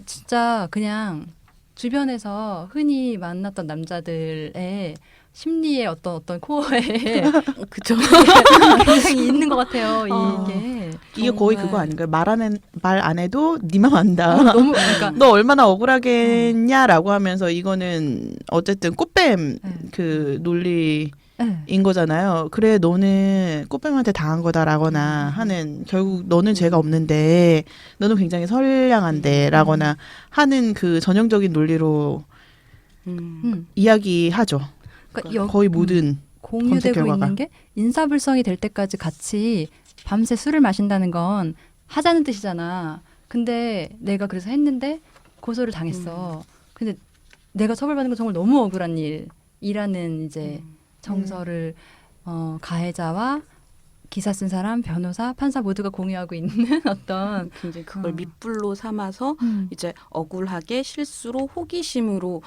진짜 그냥 주변에서 흔히 만났던 남자들의 심리의 어떤 코어에 그죠. 굉장히 있는 것 같아요. 이게 이게 거의 그거 아닌가요? 말 안 해도 니만 안다. 너무 그러니까 너 얼마나 억울하겠냐라고 하면서 이거는 어쨌든 꽃뱀 그 논리인 네. 거잖아요. 그래 너는 꽃뱀한테 당한 거다라거나 하는 결국 너는 죄가 없는데 너는 굉장히 선량한데라거나 하는 그 전형적인 논리로 이야기하죠. 그러니까 거의 모든 검색 공유되고 결과가. 있는 게 인사불성이 될 때까지 같이 밤새 술을 마신다는 건 하자는 뜻이잖아. 근데 내가 그래서 했는데 고소를 당했어. 근데 내가 처벌받는 건 정말 너무 억울한 일이라는 이제 정서를 가해자와 기사 쓴 사람, 변호사, 판사 모두가 공유하고 있는 어떤 굉장히 그걸 밑불로 삼아서 이제 억울하게 실수로 호기심으로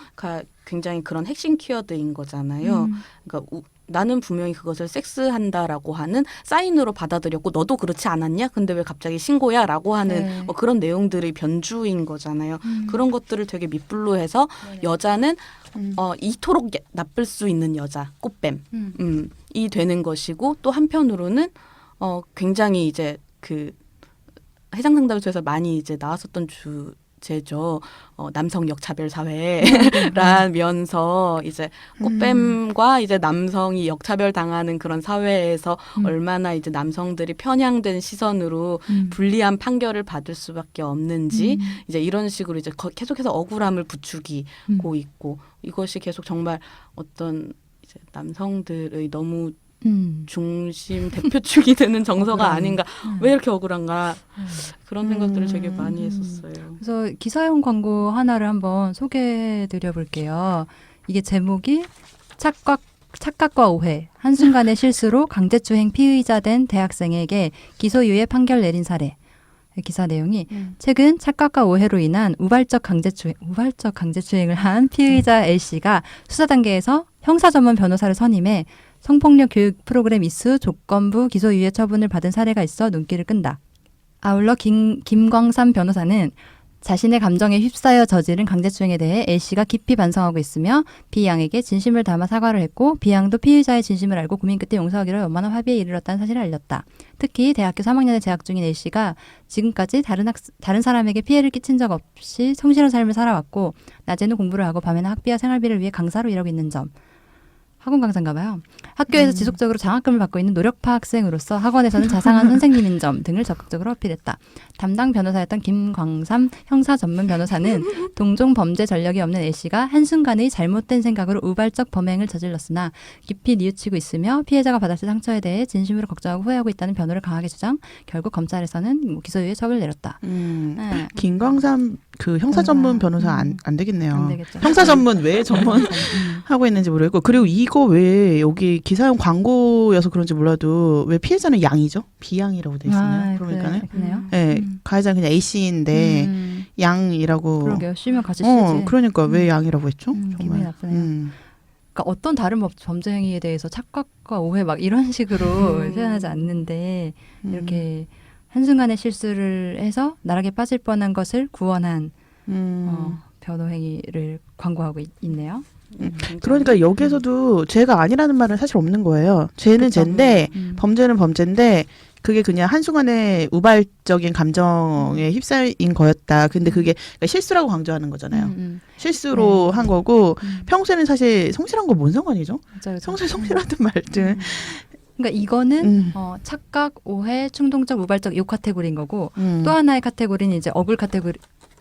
굉장히 그런 핵심 키워드인 거잖아요. 그러니까 나는 분명히 그것을 섹스한다라고 하는 사인으로 받아들였고 너도 그렇지 않았냐? 근데 왜 갑자기 신고야?라고 하는 네. 뭐 그런 내용들이 변주인 거잖아요. 그런 것들을 되게 밑불로 해서 여자는 이토록 나쁠 수 있는 여자, 꽃뱀, 이 되는 것이고 또 한편으로는 굉장히 이제 그 해상상담소에서 많이 이제 나왔었던 주제죠. 남성 역차별 사회라면서 이제 꽃뱀과 이제 남성이 역차별 당하는 그런 사회에서 얼마나 이제 남성들이 편향된 시선으로 불리한 판결을 받을 수밖에 없는지 이제 이런 식으로 이제 계속해서 억울함을 부추기고 있고 이것이 계속 정말 어떤 이제 남성들의 너무 중심 대표축이 되는 정서가 억울한. 아닌가. 왜 이렇게 억울한가. 그런 생각들을 되게 많이 했었어요. 그래서 기사용 광고 하나를 한번 소개해드려 볼게요. 이게 제목이 착각과 오해, 한순간의 실수로 강제추행 피의자 된 대학생에게 기소유예 판결 내린 사례. 기사 내용이 최근 착각과 오해로 인한 우발적 강제추행을 한 피의자 L씨가 수사 단계에서 형사 전문 변호사를 선임해 성폭력 교육 프로그램 이수 조건부 기소유예 처분을 받은 사례가 있어 눈길을 끈다. 아울러 김광삼 변호사는 자신의 감정에 휩싸여 저지른 강제추행에 대해 A씨가 깊이 반성하고 있으며 B양에게 진심을 담아 사과를 했고 B양도 피의자의 진심을 알고 고민 끝에 용서하기로 원만한 합의에 이르렀다는 사실을 알렸다. 특히 대학교 3학년에 재학 중인 A씨가 지금까지 다른 사람에게 피해를 끼친 적 없이 성실한 삶을 살아왔고 낮에는 공부를 하고 밤에는 학비와 생활비를 위해 강사로 일하고 있는 점. 학원 강사인가 봐요. 학교에서 지속적으로 장학금을 받고 있는 노력파 학생으로서 학원에서는 자상한 선생님인 점 등을 적극적으로 어필했다. 담당 변호사였던 김광삼 형사 전문 변호사는 동종 범죄 전력이 없는 A씨가 한순간의 잘못된 생각으로 우발적 범행을 저질렀으나 깊이 뉘우치고 있으며 피해자가 받았을 상처에 대해 진심으로 걱정하고 후회하고 있다는 변호를 강하게 주장. 결국 검찰에서는 기소유예 처벌을 내렸다. 네. 김광삼 그 형사 전문 변호사 안 되겠네요. 안 되겠죠. 형사 전문 왜 전문 하고 있는지 모르겠고 그리고 이거 왜 여기 기사용 광고여서 그런지 몰라도 왜 피해자는 양이죠? 비양이라고 돼 있어요. 그러니까는 그래요? 네, 가해자는 그냥 A 씨인데 양이라고. 그러게요. 쉬면 같이 쉬지. 그러니까 왜 양이라고 했죠? 기분이 정말. 나쁘네요. 그러니까 어떤 다른 범죄 행위에 대해서 착각과 오해 막 이런 식으로 표현하지 않는데 이렇게 한순간의 실수를 해서 나락에 빠질 뻔한 것을 구원한 변호 행위를 광고하고 있네요. 그러니까 여기에서도 죄가 아니라는 말은 사실 없는 거예요. 죄는 그쵸. 죄인데 범죄는 범죄인데 그게 그냥 한순간의 우발적인 감정에 휩싸인 거였다. 근데 그게 그러니까 실수라고 강조하는 거잖아요. 실수로 한 거고 평소에는 사실 성실한 거 뭔 상관이죠? 맞아요. 성실하든 말든. 그러니까 이거는 착각, 오해, 충동적, 우발적 이 카테고리인 거고 또 하나의 카테고리는 이제 억울 카테고리.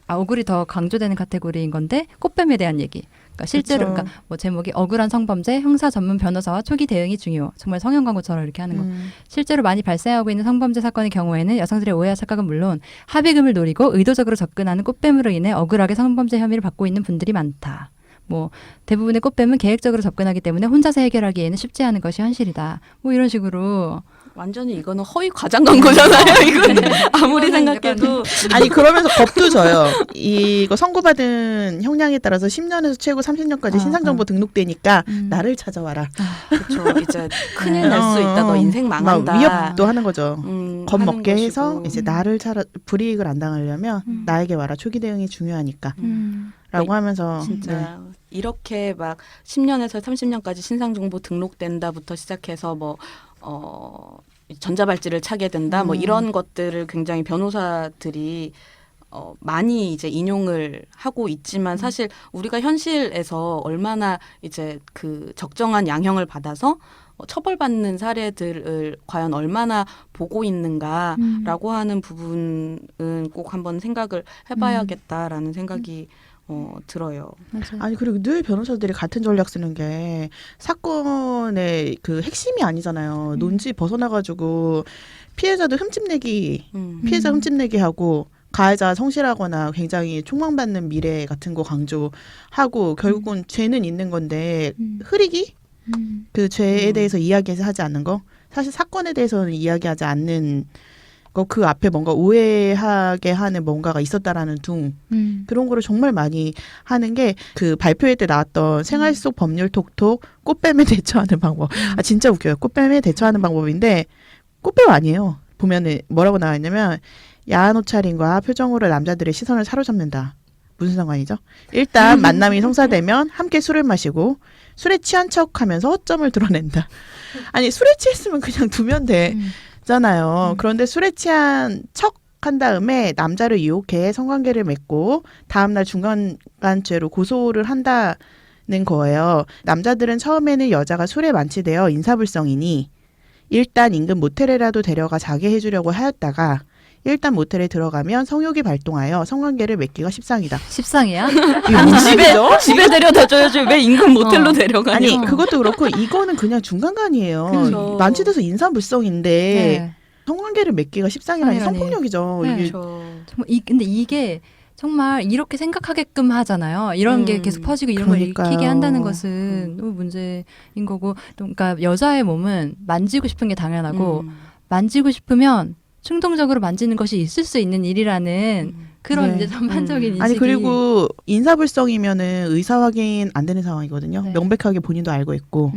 억울이 더 강조되는 카테고리인 건데 꽃뱀에 대한 얘기. 그러니까 실제로 그쵸. 그러니까 뭐 제목이 억울한 성범죄 형사 전문 변호사와 초기 대응이 중요. 정말 성형 광고처럼 이렇게 하는 거. 실제로 많이 발생하고 있는 성범죄 사건의 경우에는 여성들의 오해와 착각은 물론 합의금을 노리고 의도적으로 접근하는 꽃뱀으로 인해 억울하게 성범죄 혐의를 받고 있는 분들이 많다. 뭐 대부분의 꽃뱀은 계획적으로 접근하기 때문에 혼자서 해결하기에는 쉽지 않은 것이 현실이다. 뭐 이런 식으로 완전히 이거는 허위 과장 광고잖아요. 이거는 아무리 생각해도 아니 그러면서 겁도 줘요. 이거 선고받은 형량에 따라서 10년에서 최고 30년까지 신상정보 등록되니까 나를 찾아와라. 그렇죠. 이제 큰일 날 수 있다. 너 인생 망한다. 막 위협도 하는 거죠. 겁먹게 하는 해서 것이고. 이제 나를 불이익을 안 당하려면 나에게 와라. 초기 대응이 중요하니까. 라고 하면서 진짜 이렇게 막 10년에서 30년까지 신상정보 등록된다부터 시작해서 뭐 전자발찌를 차게 된다 뭐 이런 것들을 굉장히 변호사들이 많이 이제 인용을 하고 있지만 사실 우리가 현실에서 얼마나 이제 그 적정한 양형을 받아서 처벌받는 사례들을 과연 얼마나 보고 있는가라고 하는 부분은 꼭 한번 생각을 해봐야겠다라는 생각이 들어요. 맞아요. 아니 그리고 늘 변호사들이 같은 전략 쓰는 게 사건의 그 핵심이 아니잖아요. 논지 벗어나가지고 피해자도 흠집내기, 피해자 흠집내기 하고 가해자 성실하거나 굉장히 촉망받는 미래 같은 거 강조하고 결국은 죄는 있는 건데 흐리기? 그 죄에 대해서 이야기해서 하지 않는 거? 사실 사건에 대해서는 이야기하지 않는 그 앞에 뭔가 오해하게 하는 뭔가가 있었다라는 둥 그런 거를 정말 많이 하는 게 그 발표회 때 나왔던 생활 속 법률 톡톡 꽃뱀에 대처하는 방법. 아 진짜 웃겨요. 꽃뱀에 대처하는 방법인데 꽃뱀 아니에요. 보면은 뭐라고 나와 있냐면 야한 옷차림과 표정으로 남자들의 시선을 사로잡는다. 무슨 상관이죠? 일단 만남이 성사되면 함께 술을 마시고 술에 취한 척하면서 허점을 드러낸다. 아니 술에 취했으면 그냥 두면 돼. 잖아요. 그런데 술에 취한 척 한 다음에 남자를 유혹해 성관계를 맺고 다음날 중간간죄로 고소를 한다는 거예요. 남자들은 처음에는 여자가 술에 만취되어 인사불성이니 일단 인근 모텔에라도 데려가 자게 해주려고 하였다가 일단 모텔에 들어가면 성욕이 발동하여 성관계를 맺기가 십상이다. 십상이야? 아니 집에 데려다 줘야지 왜 인근 모텔로 데려가냐. 아니 그것도 그렇고 이거는 그냥 중간간이에요. 그렇죠. 만취돼서 인사불성인데 네. 성관계를 맺기가 십상이라니 성폭력이죠. 네. 이게 그렇죠. 정말 근데 이게 정말 이렇게 생각하게끔 하잖아요. 이런 게 계속 퍼지고 이런 그러니까요. 걸 익히게 한다는 것은 너무 문제인 거고, 그러니까 여자의 몸은 만지고 싶은 게 당연하고 만지고 싶으면 충동적으로 만지는 것이 있을 수 있는 일이라는 그런 네. 이제 전반적인 인식이. 아니 그리고 인사불성이면은 의사 확인 안 되는 상황이거든요. 네. 명백하게 본인도 알고 있고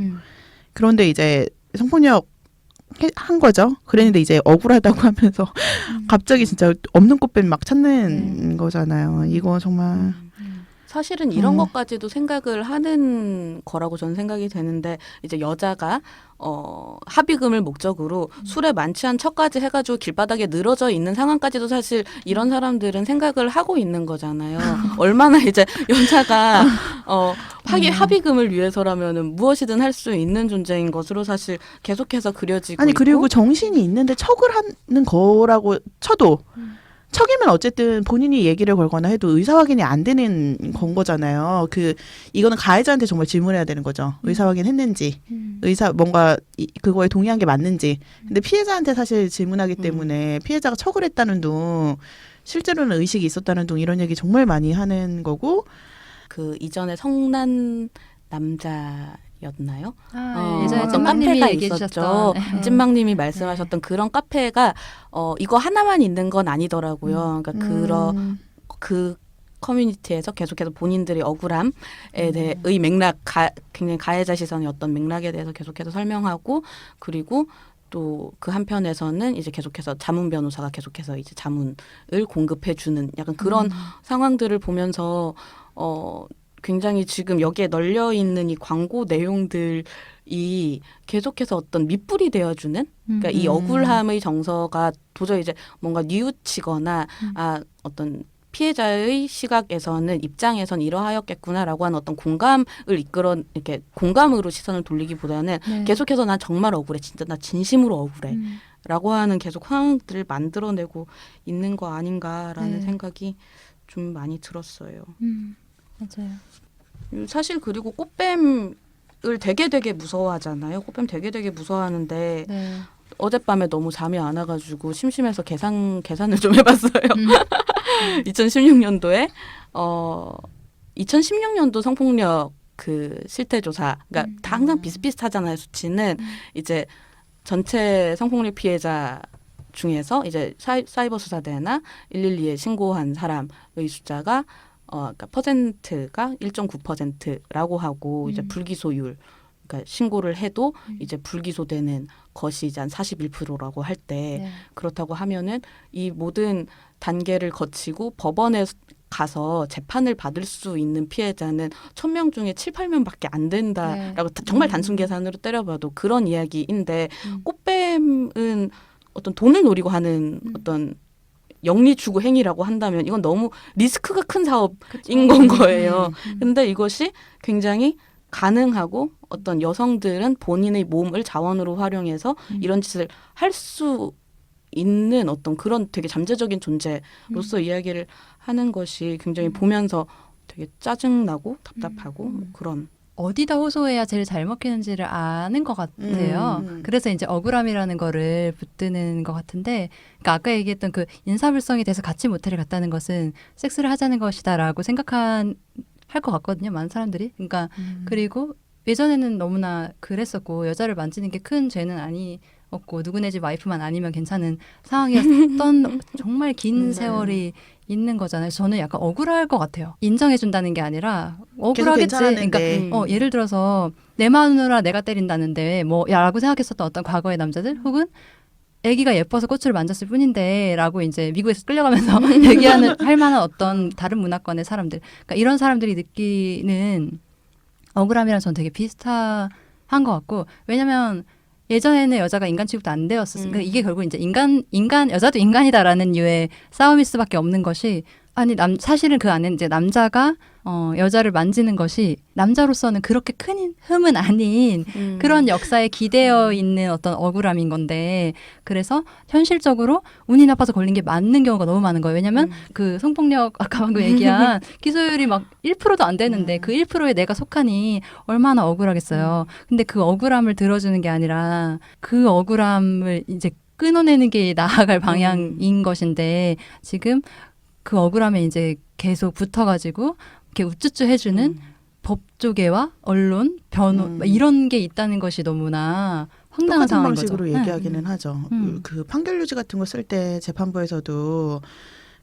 그런데 이제 성폭력 한 거죠. 그랬는데 이제 억울하다고 하면서 갑자기 진짜 없는 꽃뱀 막 찾는 거잖아요. 이거 정말 사실은 이런 것까지도 생각을 하는 거라고 저는 생각이 되는데 이제 여자가 합의금을 목적으로 술에 만취한 척까지 해가지고 길바닥에 늘어져 있는 상황까지도 사실 이런 사람들은 생각을 하고 있는 거잖아요. 얼마나 이제 여자가 합의금을 위해서라면은 무엇이든 할 수 있는 존재인 것으로 사실 계속해서 그려지고 아니 그리고 있고. 정신이 있는데 척을 하는 거라고 쳐도 척이면 어쨌든 본인이 얘기를 걸거나 해도 의사 확인이 안 되는 건 거잖아요. 이거는 가해자한테 정말 질문해야 되는 거죠. 의사 확인했는지, 의사 뭔가 그거에 동의한 게 맞는지. 근데 피해자한테 사실 질문하기 때문에 피해자가 척을 했다는 둥, 실제로는 의식이 있었다는 둥 이런 얘기 정말 많이 하는 거고. 그 이전에 성난 남자였나요? 예전에 어떤 찐망님이 카페가 얘기해 있었죠. 주셨던 찐망님이 말씀하셨던 그런 카페가 이거 하나만 있는 건 아니더라고요. 그러니까 그 커뮤니티에서 계속해서 본인들이 억울함에 대해의 맥락, 굉장히 가해자 시선의 어떤 맥락에 대해서 계속해서 설명하고, 그리고 또 그 한편에서는 이제 계속해서 자문 변호사가 계속해서 이제 자문을 공급해주는 약간 그런 상황들을 보면서 굉장히 지금 여기에 널려 있는 이 광고 내용들이 계속해서 어떤 밑불이 되어주는, 그러니까 이 억울함의 정서가 도저히 이제 뭔가 뉘우치거나 어떤 피해자의 시각에서는 입장에선 이러하였겠구나라고 하는 어떤 공감을 이렇게 공감으로 시선을 돌리기보다는 네. 계속해서 난 정말 억울해, 진짜 나 진심으로 억울해 라고 하는 계속 상황들을 만들어내고 있는 거 아닌가라는 네. 생각이 좀 많이 들었어요. 맞아요. 사실 그리고 꽃뱀을 되게 무서워하잖아요. 꽃뱀 되게 무서워하는데 네. 어젯밤에 너무 잠이 안 와가지고 심심해서 계산을 좀 해봤어요. 2016년도에 2016년도 성폭력 그 실태조사, 그러니까 다 항상 비슷비슷하잖아요. 수치는 이제 전체 성폭력 피해자 중에서 이제 사이버 수사대나 112에 신고한 사람의 숫자가 그러니까 퍼센트가 1.9%라고 하고 이제 불기소율, 그러니까 신고를 해도 이제 불기소되는 것이 이제 한 41%라고 할 때 네. 그렇다고 하면은 이 모든 단계를 거치고 법원에 가서 재판을 받을 수 있는 피해자는 1000명 중에 7, 8명밖에 안 된다라고 정말 단순 계산으로 때려봐도 그런 이야기인데 꽃뱀은 어떤 돈을 노리고 하는 어떤 영리 추구 행위라고 한다면 이건 너무 리스크가 큰 사업인 건 거예요. 근데 이것이 굉장히 가능하고 어떤 여성들은 본인의 몸을 자원으로 활용해서 이런 짓을 할 수 있는 어떤 그런 되게 잠재적인 존재로서 이야기를 하는 것이 굉장히 보면서 되게 짜증나고 답답하고 그런. 어디다 호소해야 제일 잘 먹히는지를 아는 것 같아요. 그래서 이제 억울함이라는 거를 붙드는 것 같은데, 그러니까 아까 얘기했던 그 인사불성이 돼서 같이 모텔에 갔다는 것은 섹스를 하자는 것이다라고 할 것 같거든요. 많은 사람들이. 그러니까 그리고 예전에는 너무나 그랬었고 여자를 만지는 게 큰 죄는 아니었고 누구네 집 와이프만 아니면 괜찮은 상황이었던 정말 긴 세월이 있는 거잖아요. 저는 약간 억울할 것 같아요. 인정해준다는 게 아니라 억울하겠지. 그러니까 예를 들어서 내 마누라 내가 때린다는데 뭐 야라고 생각했었던 어떤 과거의 남자들 혹은 아기가 예뻐서 꼬추를 만졌을 뿐인데 라고 이제 미국에서 끌려가면서 할 만한 어떤 다른 문화권의 사람들, 그러니까 이런 사람들이 느끼는 억울함이랑 저는 되게 비슷한 것 같고, 왜냐면 예전에는 여자가 인간 취급도 안 되었었어요. 그러니까 이게 결국 이제 여자도 인간이다라는 류의 싸움일 수밖에 없는 것이, 아니 사실은 그 안에 이제 남자가 여자를 만지는 것이 남자로서는 그렇게 큰 흠은 아닌 그런 역사에 기대어 있는 어떤 억울함인 건데, 그래서 현실적으로 운이 나빠서 걸린 게 맞는 경우가 너무 많은 거예요. 왜냐면 그 성폭력 아까 방금 얘기한 기소율이 막 1%도 안 되는데 그 1%에 내가 속하니 얼마나 억울하겠어요. 근데 그 억울함을 들어주는 게 아니라 그 억울함을 이제 끊어내는 게 나아갈 방향인 것인데, 지금 그 억울함에 이제 계속 붙어가지고 이렇게 우쭈쭈 해주는 법조계와 언론, 변호 이런 게 있다는 것이 너무나 황당한 똑같은 상황인 방식으로 거죠. 얘기하기는 하죠. 그 판결 유지 같은 거 쓸 때 재판부에서도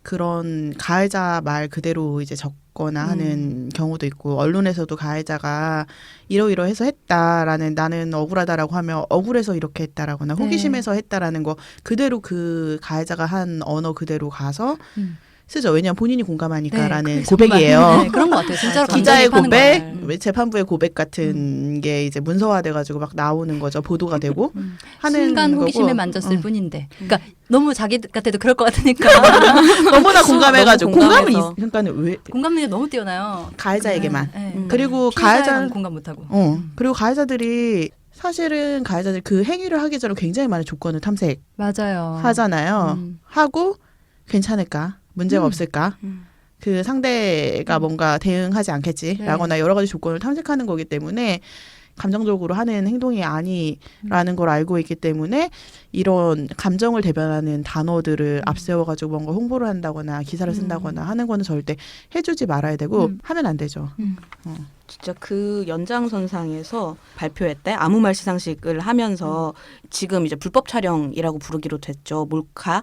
그런 가해자 말 그대로 이제 적거나 하는 경우도 있고, 언론에서도 가해자가 이러이러해서 했다라는, 나는 억울하다라고 하면 억울해서 이렇게 했다라거나 호기심에서 했다라는 거 그대로 그 가해자가 한 언어 그대로 가서 쓰죠. 왜냐하면 본인이 공감하니까라는 고백이에요. 네, 그런 것 같아요. 진짜로 기자의 감정이 파는 고백, 거예요. 재판부의 고백 같은 게 이제 문서화돼가지고 막 나오는 거죠. 보도가 되고 하는 순간 호기심에 거고. 만졌을 뿐인데, 그러니까 너무 자기 같아도 그럴 것 같으니까 너무나 공감해가지고 너무 공감은 공감해서. 그러니까 왜 공감력이 너무 뛰어나요. 가해자에게만. 네. 그리고 피해자는 공감 못하고. 그리고 가해자들이 사실은 가해자들 그 행위를 하기 전에 굉장히 많은 조건을 탐색하잖아요. 맞아요. 하고 괜찮을까? 문제가 음. 없을까? 그 상대가 뭔가 대응하지 않겠지라거나 네. 여러 가지 조건을 탐색하는 거기 때문에 감정적으로 하는 행동이 아니라는 걸 알고 있기 때문에 이런 감정을 대변하는 단어들을 앞세워가지고 뭔가 홍보를 한다거나 기사를 쓴다거나 하는 거는 절대 해주지 말아야 되고 하면 안 되죠. 진짜 그 연장선상에서 발표회 때 아무 말 시상식을 하면서 지금 이제 불법 촬영이라고 부르기로 됐죠. 몰카,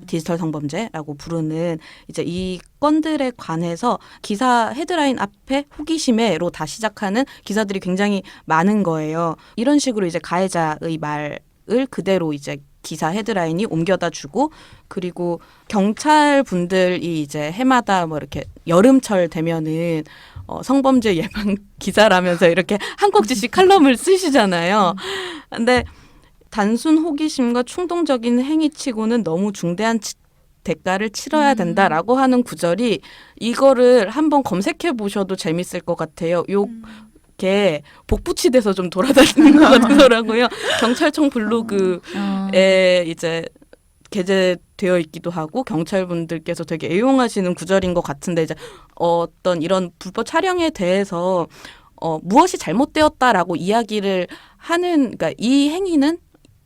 디지털 성범죄라고 부르는 이제 이 건들에 관해서 기사 헤드라인 앞에 호기심에로 다 시작하는 기사들이 굉장히 많은 거예요. 이런 식으로 이제 가해자의 말을 그대로 이제 기사 헤드라인이 옮겨다 주고 그리고 경찰 분들이 이제 해마다 뭐 이렇게 여름철 되면은 성범죄 예방 기사라면서 이렇게 한 꼭지씩 칼럼을 쓰시잖아요. 근데 단순 호기심과 충동적인 행위치고는 너무 중대한 대가를 치러야 된다라고 하는 구절이 이거를 한번 검색해 보셔도 재밌을 것 같아요. 게 복붙이돼서 좀 돌아다니는 것 같더라고요. 경찰청 블로그에 이제 게재되어 있기도 하고 경찰분들께서 되게 애용하시는 구절인 것 같은데 이제 어떤 이런 불법 촬영에 대해서 무엇이 잘못되었다라고 이야기를 하는 그러니까 이 행위는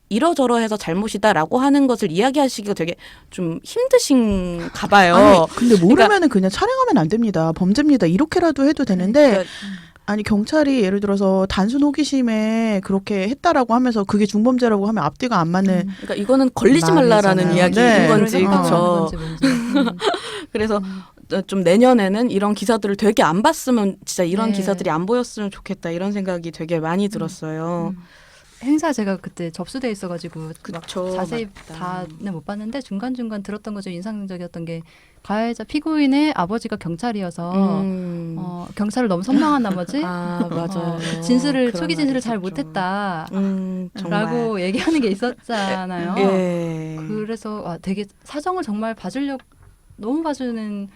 이러저러해서 잘못이다라고 하는 것을 이야기하시기가 되게 좀 힘드신가 봐요. 아니, 근데 모르면은 그냥 촬영하면 안 됩니다. 범죄입니다. 이렇게라도 해도 되는데 그러니까 아니 경찰이 예를 들어서 단순 호기심에 그렇게 했다라고 하면서 그게 중범죄라고 하면 앞뒤가 안 맞는 그러니까 이거는 걸리지 말라라는 말이잖아요. 이야기인 네. 건지 그러니까 그렇죠. 그래서 좀 내년에는 이런 기사들을 되게 안 봤으면 진짜 이런 네. 기사들이 안 보였으면 좋겠다 이런 생각이 되게 많이 들었어요. 행사 제가 그때 접수돼 있어가지고 막 그쵸, 자세히 맞다. 다는 못 봤는데 중간중간 들었던 거 좀 인상적이었던 게 가해자 피고인의 아버지가 경찰이어서 경찰을 너무 선망한 나머지 아 맞아요. 진술을 그런 초기 진술을 잘 말이 있었죠. 못했다. 정말. 라고 얘기하는 게 있었잖아요. 예. 그래서 되게 사정을 정말 너무 봐주는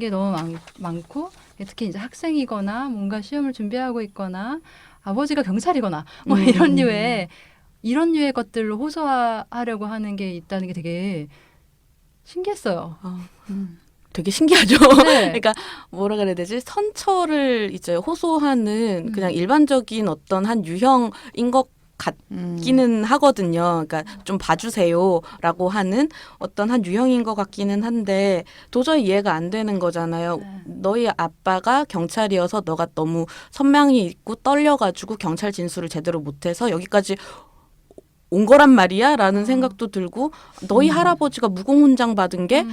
게 너무 많고 특히 이제 학생이거나 뭔가 시험을 준비하고 있거나 아버지가 경찰이거나 뭐 이런 류의 것들로 호소하려고 하는 게 있다는 게 되게 신기했어요. 되게 신기하죠. 네. 그러니까 뭐라 그래야 되지? 선처를 이제 호소하는 그냥 일반적인 어떤 한 유형인 것 같기는 하거든요. 그러니까 좀 봐주세요라고 하는 어떤 한 유형인 것 같기는 한데 도저히 이해가 안 되는 거잖아요. 너희 아빠가 경찰이어서 너가 너무 선망이 있고 떨려가지고 경찰 진술을 제대로 못해서 여기까지 온 거란 말이야? 라는 생각도 들고 너희 할아버지가 무공훈장 받은 게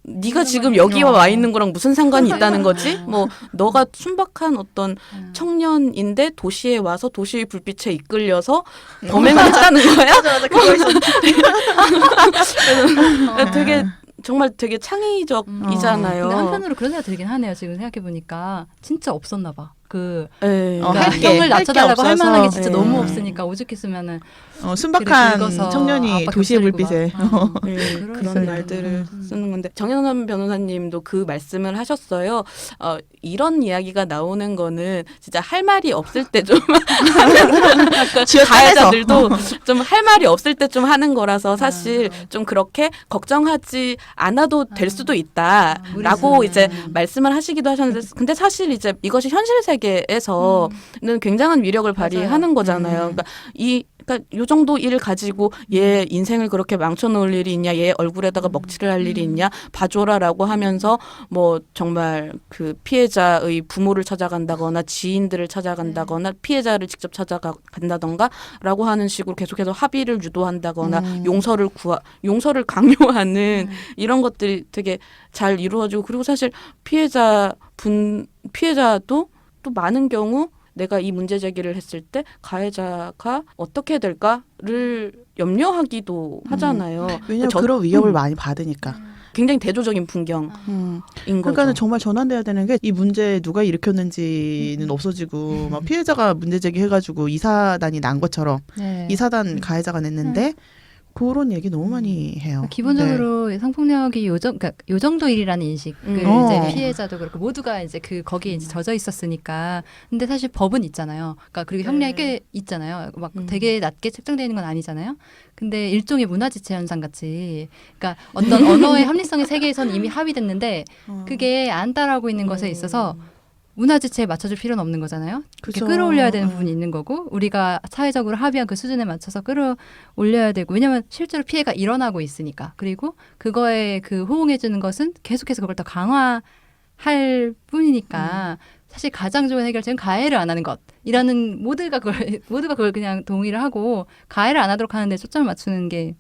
네가 지금 여기 와 있는 거랑 무슨 상관이 있다는 거지? 뭐 너가 순박한 어떤 청년인데 도시에 와서 도시의 불빛에 이끌려서 범행을 했다는 거야? 맞아 그거 있었는데 되게 정말 되게 창의적이잖아요. 근데 한편으로 그런 생각 들긴 하네요. 지금 생각해 보니까 진짜 없었나 봐. 네. 할 그러니까 게- 형을 할 낮춰달라고 게 할 만한 게 없어서. 진짜 네. 너무 없으니까 오죽했으면은 순박한 길을 긁어서 청년이 아빠 도시의 경찰이고 불빛에 막. 네, 그럴 그런 수도 말들을 있구나. 쓰는 건데 정현선 변호사님도 그 말씀을 하셨어요. 이런 이야기가 나오는 거는 진짜 할 말이 없을 때 좀 가해자들도 좀 할 말이 없을 때 좀 하는 거라서 사실 좀 그렇게 걱정하지 않아도 될 수도 있다라고 이제 말씀을 하시기도 하셨는데 근데 사실 이제 이것이 현실 세계에서는 굉장한 위력을 발휘하는 거잖아요. 그러니까 요 정도 일 가지고 얘 인생을 그렇게 망쳐놓을 일이 있냐, 얘 얼굴에다가 먹칠을 할 일이 있냐, 봐줘라라고 하면서 뭐 정말 그 피해자의 부모를 찾아간다거나 지인들을 찾아간다거나 피해자를 직접 찾아간다던가라고 하는 식으로 계속해서 합의를 유도한다거나 용서를 강요하는 이런 것들이 되게 잘 이루어지고 그리고 사실 피해자도 또 많은 경우 내가 이 문제 제기를 했을 때 가해자가 어떻게 될까를 염려하기도 하잖아요. 왜냐면 그런 위협을 많이 받으니까. 굉장히 대조적인 풍경인 거죠. 그러니까는 정말 전환돼야 되는 게 이 문제 누가 일으켰는지는 없어지고 막 피해자가 문제 제기해가지고 이사단이 난 것처럼 네. 이사단 가해자가 냈는데 그런 얘기 너무 많이 해요. 기본적으로 성폭력이 그러니까 요 정도 일이라는 인식을 어. 이제 피해자도 그렇고 모두가 이제 그 거기에 이제 젖어 있었으니까. 근데 사실 법은 있잖아요. 그러니까 그리고 형량이 꽤 있잖아요. 막 되게 낮게 책정되어 있는 건 아니잖아요. 근데 일종의 문화지체 현상 같이, 그러니까 어떤 언어의 합리성의 세계에서는 이미 합의됐는데 그게 안 따라오고 있는 것에 있어서 문화지체에 맞춰줄 필요는 없는 거잖아요. 그렇게 그죠. 끌어올려야 되는 부분이 있는 거고 우리가 사회적으로 합의한 그 수준에 맞춰서 끌어올려야 되고, 왜냐하면 실제로 피해가 일어나고 있으니까. 그리고 그거에 그 호응해주는 것은 계속해서 그걸 더 강화할 뿐이니까 사실 가장 좋은 해결책은 가해를 안 하는 것이라는 모두가 그걸 그냥 동의를 하고 가해를 안 하도록 하는데 초점을 맞추는 게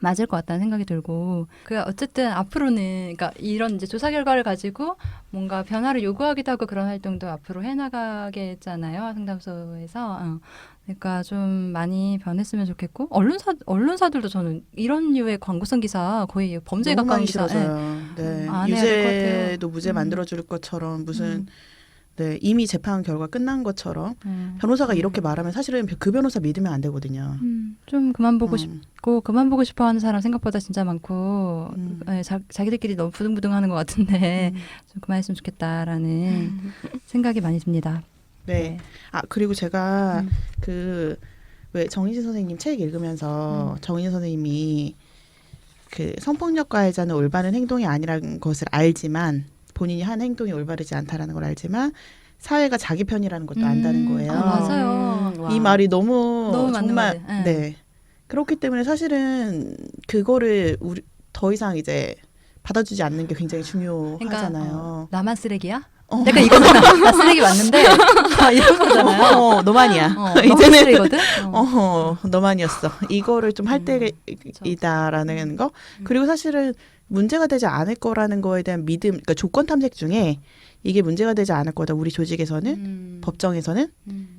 맞을 것 같다는 생각이 들고, 그 어쨌든 앞으로는 그러니까 이런 이제 조사 결과를 가지고 뭔가 변화를 요구하기도 하고 그런 활동도 앞으로 해나가겠잖아요, 상담소에서. 그러니까 좀 많이 변했으면 좋겠고, 언론사들도 저는 이런 류의 광고성 기사 거의 범죄에 너무 가까운 많이 기사 싫어져요. 네. 안 해야 될 것 같아요. 유죄도 무죄 음. 만들어줄 것처럼 무슨 네, 이미 재판 결과 끝난 것처럼 네. 변호사가 이렇게 말하면 사실은 그 변호사 믿으면 안 되거든요. 좀 그만 보고 음. 싶고 그만 보고 싶어하는 사람 생각보다 진짜 많고 네, 자기들끼리 너무 부둥부둥하는 것 같은데 좀 그만했으면 좋겠다라는 생각이 많이 듭니다. 네. 아 그리고 제가 음. 그 왜 정희진 선생님 책 읽으면서 정희진 선생님이 그 성폭력 가해자는 올바른 행동이 아니라는 것을 알지만, 본인이 한 행동이 올바르지 않다라는 걸 알지만 사회가 자기 편이라는 것도 안다는 거예요. 맞아요. 이 말이 너무 맞는 정말 말이에요. 네. 그렇기 때문에 사실은 그거를 우리 더 이상 이제 받아주지 않는 게 굉장히 중요하잖아요. 나만 쓰레기야? 약간 이거잖아. 나 쓰레기 맞는데 이런 거잖아요. 너만이야. 너무 이제는 쓰레기거든. 너만이었어. 이거를 좀 할 때이다라는 거. 그리고 사실은 문제가 되지 않을 거라는 거에 대한 믿음, 그러니까 조건 탐색 중에 이게 문제가 되지 않을 거다. 우리 조직에서는, 법정에서는,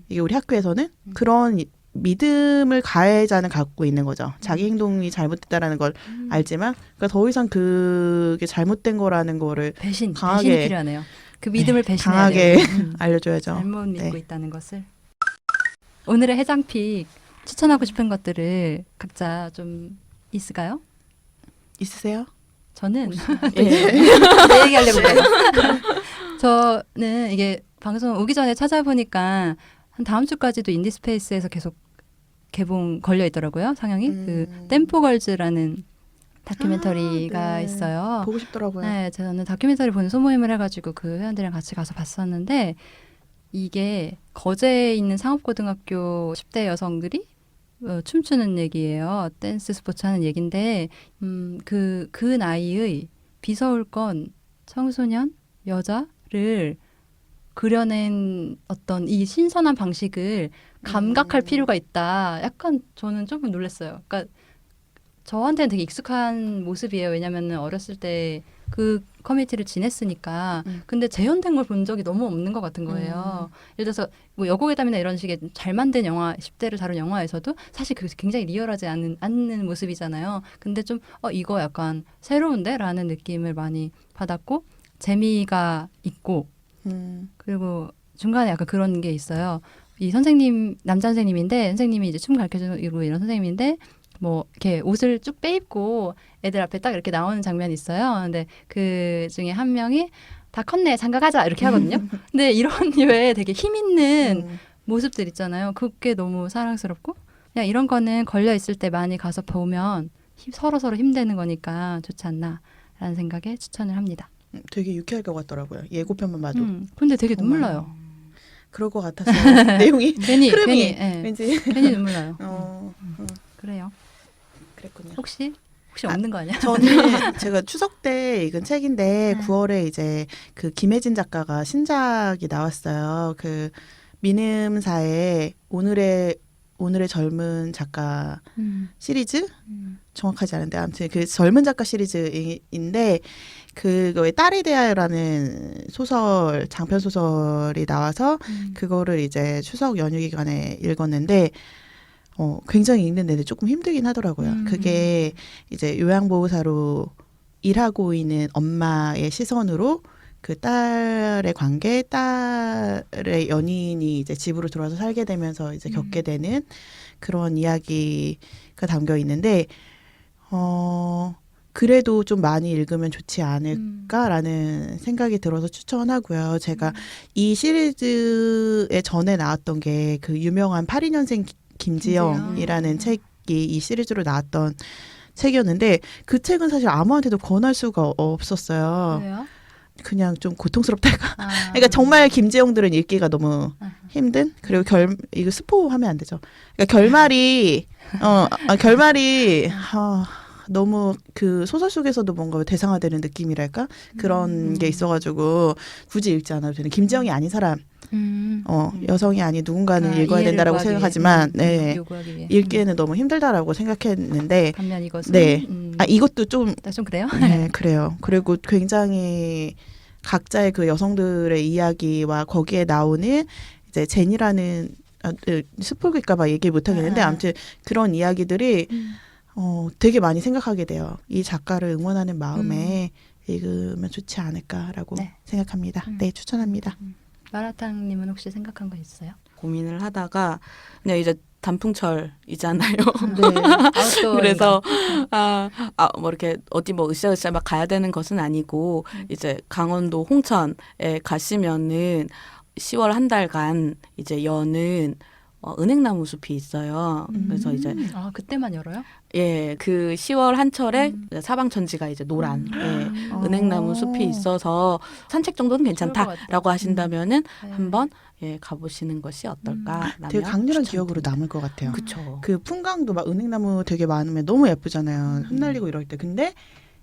이게 우리 학교에서는 그런 믿음을 가해자는 갖고 있는 거죠. 자기 행동이 잘못됐다라는 걸 알지만, 그러니까 더 이상 그게 잘못된 거라는 거를 배신이 강하게 필요하네요. 그 믿음을 배신해야 강하게 돼요. 알려줘야죠. 잘못 믿고 네. 있다는 것을. 오늘의 해장픽 추천하고 싶은 것들을 각자 좀 있을까요? 있으세요? 저는 예. 내 얘기하려고 그래요. 저는 이게 방송 오기 전에 찾아보니까 한 다음 주까지도 인디스페이스에서 계속 개봉 걸려 있더라고요. 상영이. 그 댐포걸즈라는 다큐멘터리가 네. 있어요. 보고 싶더라고요. 네, 저는 다큐멘터리 보는 소모임을 해가지고 그 회원들이랑 같이 가서 봤었는데, 이게 거제에 있는 상업고등학교 10대 여성들이 춤추는 얘기예요. 댄스 스포츠 하는 얘기인데, 그 나이의 비서울권 청소년 여자를 그려낸 어떤 이 신선한 방식을 감각할 필요가 있다. 약간 저는 조금 놀랐어요. 그러니까 저한테는 되게 익숙한 모습이에요. 왜냐면은 어렸을 때 그 커뮤니티를 지냈으니까. 근데 재현된 걸 본 적이 너무 없는 것 같은 거예요. 예를 들어서 뭐 여고괴담이나 이런 식의 잘 만든 영화, 10대를 다룬 영화에서도 사실 그게 굉장히 리얼하지 않는 모습이잖아요. 근데 좀 이거 약간 새로운데? 라는 느낌을 많이 받았고, 재미가 있고, 그리고 중간에 약간 그런 게 있어요. 이 선생님, 남자 선생님인데, 선생님이 이제 춤 가르쳐주고 이런 선생님인데, 뭐 이렇게 옷을 쭉 빼입고 애들 앞에 딱 이렇게 나오는 장면이 있어요. 근데 그 중에 한 명이 다 컸네, 장가가자 이렇게 하거든요. 근데 이런 류의 되게 힘 있는 모습들 있잖아요. 그게 너무 사랑스럽고, 그냥 이런 거는 걸려 있을 때 많이 가서 보면 서로 힘되는 거니까 좋지 않나라는 생각에 추천을 합니다. 되게 유쾌할 것 같더라고요. 예고편만 봐도. 근데 되게 눈물 나요. 그럴 것 같아서 내용이 괜히 예. 왠지 괜히 눈물 나요. 그래요. 그랬군요. 혹시 없는 거 아니야? 저는 제가 추석 때 읽은 책인데 9월에 이제 그 김혜진 작가가 신작이 나왔어요. 그 민음사의 오늘의 젊은 작가 시리즈? 정확하지 않은데 아무튼 그 젊은 작가 시리즈인데 그거에 딸에 대하여라는 소설, 장편 소설이 나와서 그거를 이제 추석 연휴 기간에 읽었는데 굉장히 읽는 내내 조금 힘들긴 하더라고요. 그게 이제 요양보호사로 일하고 있는 엄마의 시선으로 그 딸의 관계, 딸의 연인이 이제 집으로 들어와서 살게 되면서 이제 겪게 되는 그런 이야기가 담겨 있는데 그래도 좀 많이 읽으면 좋지 않을까라는 생각이 들어서 추천하고요. 제가 이 시리즈에 전에 나왔던 게 그 유명한 82년생 김지영이라는 책이 이 시리즈로 나왔던 책이었는데 그 책은 사실 아무한테도 권할 수가 없었어요. 왜요? 그냥 좀 고통스럽달까. 아. 그러니까 정말 김지영들은 읽기가 너무 힘든. 그리고 이거 스포하면 안 되죠. 그러니까 결말이 너무 그 소설 속에서도 뭔가 대상화되는 느낌이랄까 그런 게 있어가지고 굳이 읽지 않아도 되는. 김지영이 아닌 사람, 여성이 아닌 누군가는 읽어야 이해를 된다라고 구하기 생각하지만 위해, 요구하기 위해. 읽기에는 너무 힘들다라고 생각했는데 반면 이것은 네. 이것도 좀 좀 그래요? 네, 그래요. 그리고 굉장히 각자의 그 여성들의 이야기와 거기에 나오는 이제 제니라는 스포일까봐 얘기 못 하겠는데 아무튼 그런 이야기들이 되게 많이 생각하게 돼요. 이 작가를 응원하는 마음에 읽으면 좋지 않을까라고 네. 생각합니다. 네, 추천합니다. 마라탕님은 혹시 생각한 거 있어요? 고민을 하다가 그냥 이제 단풍철이잖아요. 아웃도어 그래서 뭐 이렇게 어디 뭐 으쌰으쌰 막 가야 되는 것은 아니고 이제 강원도 홍천에 가시면은 10월 한 달간 이제 여는 은행나무 숲이 있어요. 그래서 이제 그때만 열어요? 예, 그 10월 한철에 사방천지가 이제 노란 은행나무 숲이 있어서 산책 정도는 좋을 것 괜찮다라고 하신다면은 네. 한번 가보시는 것이 어떨까라며 되게 강렬한 기억으로 남을 것 같아요. 그쵸. 그 풍광도 막 은행나무 되게 많으면 너무 예쁘잖아요. 흩날리고 이럴 때. 근데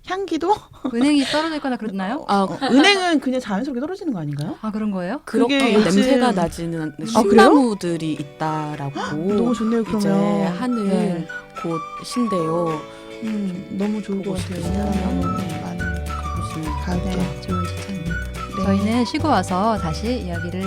향기도 은행이 떨어지거나 그러나요? 은행은 그냥 자연스럽게 떨어지는 거 아닌가요? 아 그런 거예요? 그렇게 그게 요즘- 냄새가 나지는 그래요? 숲나무들이 있다라고 너무 좋네요. 이제 그러면 하는 네. 곳인데요. 너무 좋을 것 보고 같아요. 싶으시다면 은행나무 많은 가보시면 가을에 좋은 추천입니다. 네. 저희는 쉬고 와서 다시 이야기를